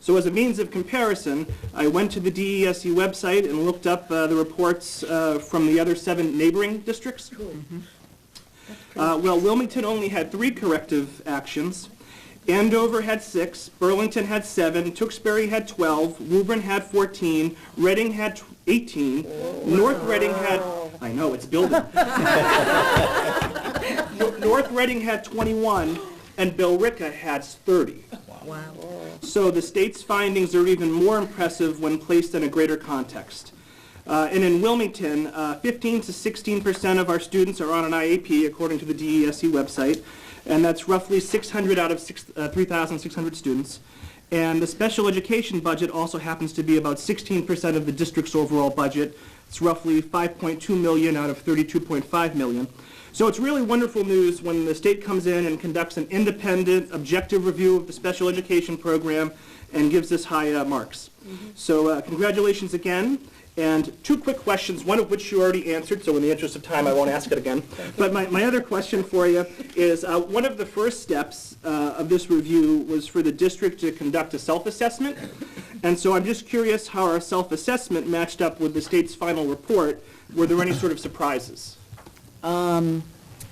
So as a means of comparison, I went to the DESE website and looked up the reports from the other 7 neighboring districts. Well, Wilmington only had 3 corrective actions. Andover had 6, Burlington had 7, Tewksbury had 12, Woburn had 14, Reading had 18, North Reading had, I know, it's building. North Reading had 21, and Billerica had 30. Wow. So the state's findings are even more impressive when placed in a greater context. And in Wilmington, 15 to 16% of our students are on an IEP, according to the DESE website, and that's roughly 600 out of 3,600 students. And the special education budget also happens to be about 16% of the district's overall budget. It's roughly $5.2 million out of $32.5 million. So it's really wonderful news when the state comes in and conducts an independent, objective review of the special education program and gives us high marks. So congratulations again. And two quick questions, one of which you already answered, so in the interest of time, I won't ask it again. But my other question for you is, one of the first steps of this review was for the district to conduct a self-assessment. And so I'm just curious how our self-assessment matched up with the state's final report. Were there any sort of surprises?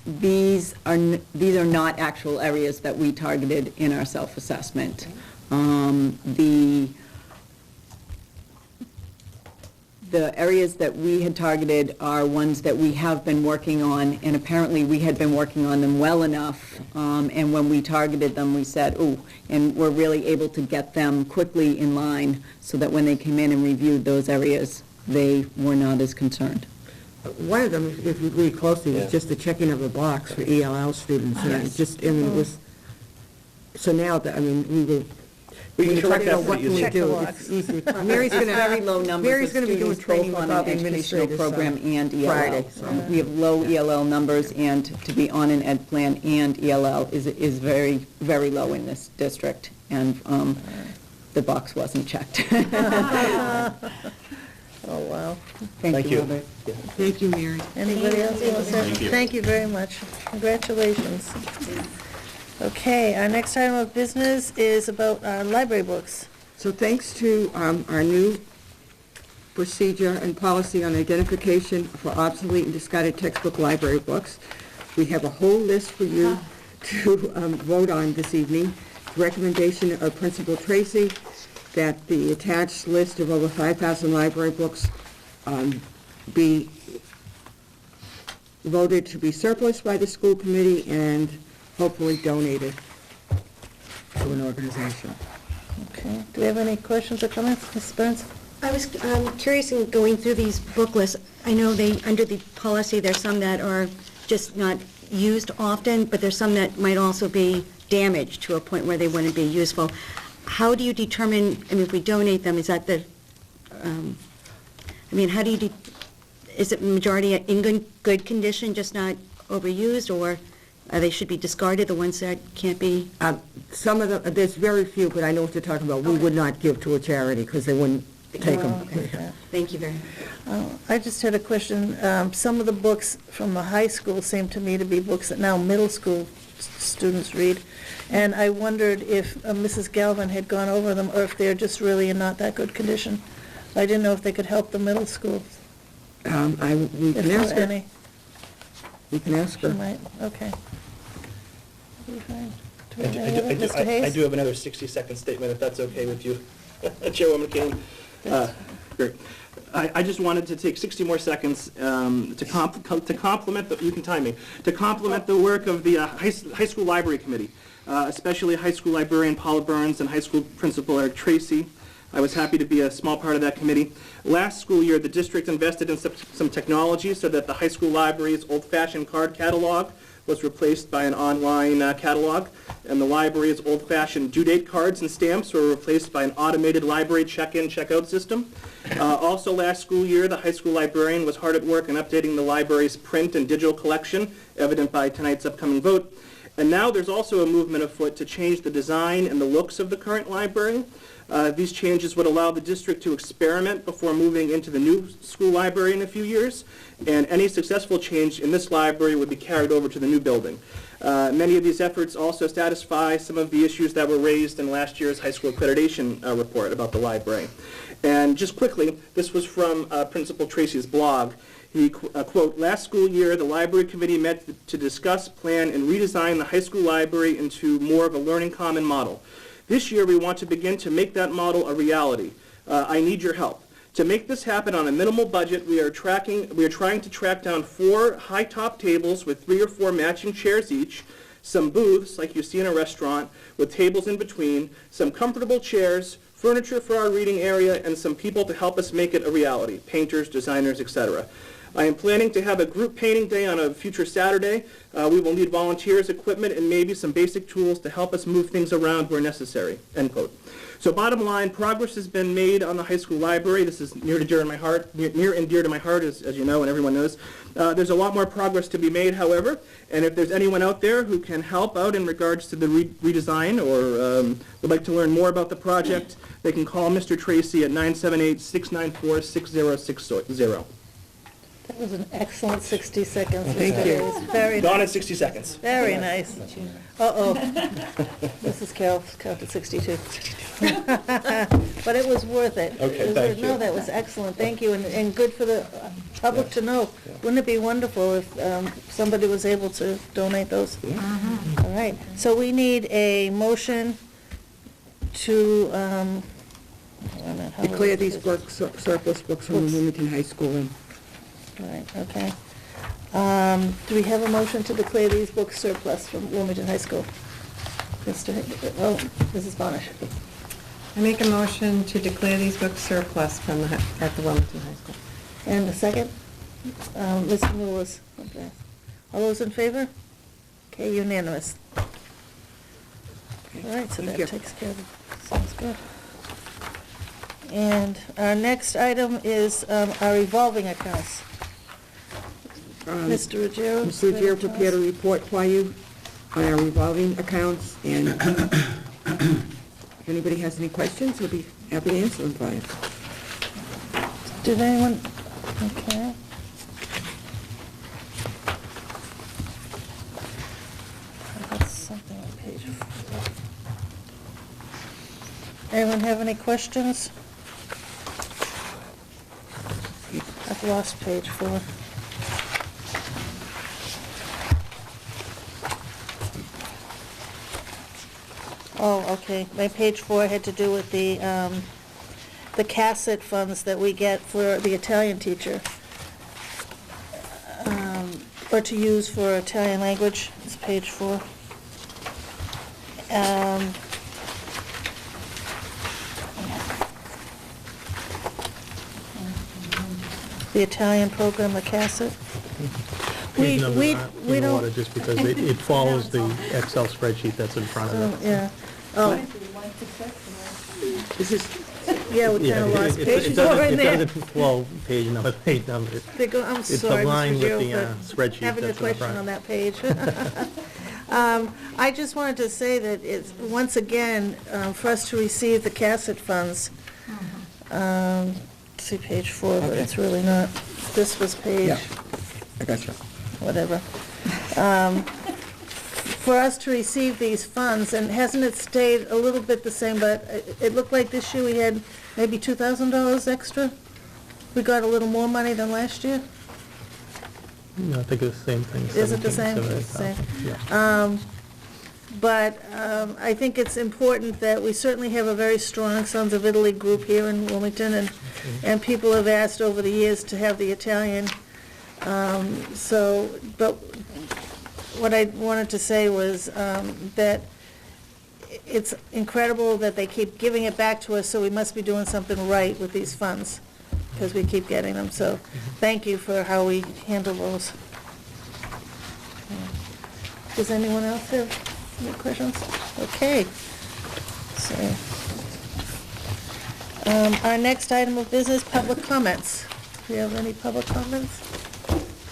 These are not actual areas that we targeted in our self-assessment. The areas that we had targeted are ones that we have been working on, and apparently we had been working on them well enough, and when we targeted them, we said, ooh, and we're really able to get them quickly in line so that when they came in and reviewed those areas, they were not as concerned. One of them, if you read closely, was just the checking of the box for ELL students. And it just, I mean, it was, so now, that I mean, We can correct that what pretty can we easily. do? It's easy. Mary's going to, Very low numbers Mary's of going to be doing students training both with on all an the educational administrators. program and ELL. Friday, so. We have low ELL numbers, and to be on an ed plan and ELL is very, very low in this district, and the box wasn't checked. Oh, wow. Thank you, Robert. Thank you, Mary. Anybody else want to say? Thank you very much. Congratulations. Okay, our next item of business is about our library books. So thanks to our new procedure and policy on identification for obsolete and discarded textbook library books, we have a whole list for you to vote on this evening. Recommendation of Principal Tracy that the attached list of over 5,000 library books be voted to be surplus by the school committee and hopefully donated to an organization. Okay, do we have any questions or comments, Ms. Burns? I was curious in going through these book lists. I know under the policy, there's some that are just not used often, but there's some that might also be damaged to a point where they wouldn't be useful. How do you determine, I mean, if we donate them, is that how do you, is it majority in good condition, just not overused, or they should be discarded, the ones that can't be? Some of them, there's very few, but I know what you're talking about. We would not give to a charity because they wouldn't take them. Okay. Thank you very much. I just had a question. Some of the books from the high school seem to me to be books that now middle school students read, and I wondered if Mrs. Galvin had gone over them, or if they're just really in not that good condition. I didn't know if they could help the middle schools. We can If there ask were her. any. We can ask She her. might, okay. Do we have I any other? Mr. Hayes? do have another 60-second statement, if that's okay with you, Chairwoman Kane. Great. I just wanted to take 60 more seconds to compliment the, you can time me, to compliment the work of the high school library committee, especially high school librarian Paula Burns and high school principal Eric Tracy. I was happy to be a small part of that committee. Last school year, the district invested in some technology so that the high school library's old-fashioned card catalog was replaced by an online catalog, and the library's old-fashioned due date cards and stamps were replaced by an automated library check-in, check-out system. Also last school year, the high school librarian was hard at work in updating the library's print and digital collection, evident by tonight's upcoming vote. And now there's also a movement afoot to change the design and the looks of the current library. These changes would allow the district to experiment before moving into the new school library in a few years, and any successful change in this library would be carried over to the new building. Many of these efforts also satisfy some of the issues that were raised in last year's high school accreditation report about the library. And just quickly, this was from Principal Tracy's blog. He, quote, "Last school year, the library committee met to discuss, plan, and redesign the high school library into more of a learning common model. This year, we want to begin to make that model a reality. I need your help. To make this happen on a minimal budget, we are trying to track down 4 high-top tables with 3 or 4 matching chairs each, some booths, like you see in a restaurant, with tables in between, some comfortable chairs, furniture for our reading area, and some people to help us make it a reality, painters, designers, etc. I am planning to have a group painting day on a future Saturday. We will need volunteers, equipment, and maybe some basic tools to help us move things around where necessary," end quote. So bottom line, progress has been made on the high school library. This is near and dear to my heart, as you know and everyone knows. There's a lot more progress to be made, however, and if there's anyone out there who can help out in regards to the redesign or would like to learn more about the project, they can call Mr. Tracy at 978-694-6060. That was an excellent 60 seconds. Thank Mr. you. Hayes. Very Gone in nice. 60 seconds. Very nice. Uh-oh. Mrs. Carroll counted 62. But it was worth it. Okay, It was thank worth- No, you. that was excellent, thank you, and good for the public to know. Wouldn't it be wonderful if somebody was able to donate those? All right, so we need a motion to, wait a minute, how Declare would- these books surplus books from the Wilmington High School and Right, okay. Do we have a motion to declare these books surplus from Wilmington High School? Mrs. Bonish. I make a motion to declare these books surplus from at the Wilmington High School. And a second? Mr. Mullis. Okay. All those in favor? Okay, unanimous. All right, so that you. takes care of it. Sounds good. And our next item is our revolving accounts. Mr. Ruggiero? Mr. Ruggiero prepared a report for you on our revolving accounts, and if anybody has any questions, we'll be happy to answer them for you. Did anyone, okay. I got something on page 4. Anyone have any questions? I've lost page 4. Oh, okay, my page 4 had to do with the CASET funds that we get for the Italian teacher, or to use for Italian language, it's page 4. The Italian program, the CASET. Page numbers we aren't in don't- order just because it follows the Excel spreadsheet that's in front of it. Yeah, oh, This is, yeah, we Yeah, kind of lost it page 4 doesn't, in it there. doesn't flow page number. They go, I'm It's sorry, aligned Mr. with the, Gio, for spreadsheet having a that's in the question front. on that page. I just wanted to say that it's, once again, for us to receive the CASET funds, see page 4, but Okay. it's really not, this was page, yeah, I got you. whatever. For us to receive these funds, and hasn't it stayed a little bit the same, but it looked like this year we had maybe $2,000 extra? We got a little more money than last year? No, I think it's the same thing. Is it the same? 17, It's the same. 70,000. Yeah. But I think it's important that we certainly have a very strong Sons of Italy group here in Wilmington, and people have asked over the years to have the Italian. But what I wanted to say was that it's incredible that they keep giving it back to us, so we must be doing something right with these funds, because we keep getting them. So thank you for how we handle those. Does anyone else have any questions? Okay. So, our next item of business, public comments. Do you have any public comments?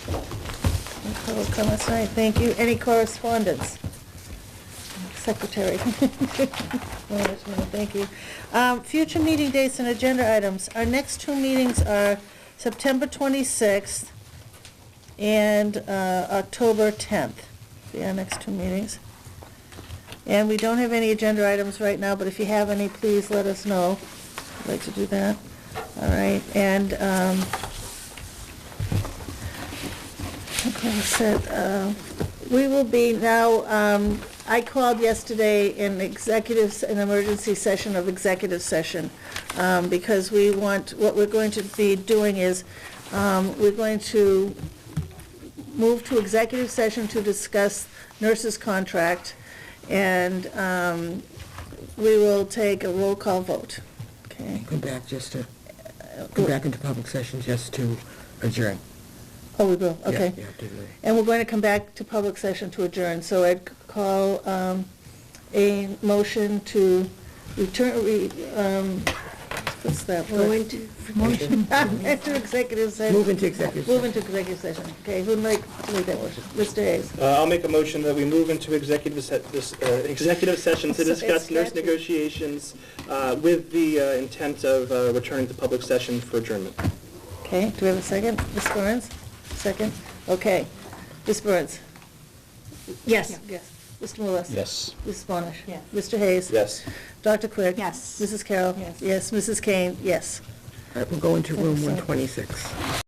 No public comments tonight, thank you. Any correspondence? Secretary. Thank you. Future meeting dates and agenda items. Our next two meetings are September 26th and October 10th. Be our next two meetings. And we don't have any agenda items right now, but if you have any, please let us know. I'd like to do that. All right, and, okay, so, we will be now, I called yesterday an emergency session of executive session, because what we're going to be doing is, we're going to move to executive session to discuss nurse's contract, and we will take a roll call vote, okay? Come back into public session just to adjourn. Oh, we will, okay. Yeah, didn't they? And we're going to come back to public session to adjourn, so I'd call a motion to return, what's that word? Go into, Into executive session. Move into executive Move session. into executive session. Okay, who'd like to make that motion? Mr. Hayes. I'll make a motion that we move into executive session to discuss nurse Statute. negotiations with the intent of returning to public session for adjournment. Okay, do we have a second? Ms. Burns? Second? Okay. Ms. Burns? yes. Yes. Mr. Willis? Yes. Mrs. Bonish? Yes. Mr. Hayes? Yes. Dr. Quick? Yes. Mrs. Carroll? Yes. Yes. Mrs. Kane? Yes. All right, we'll go into room 126.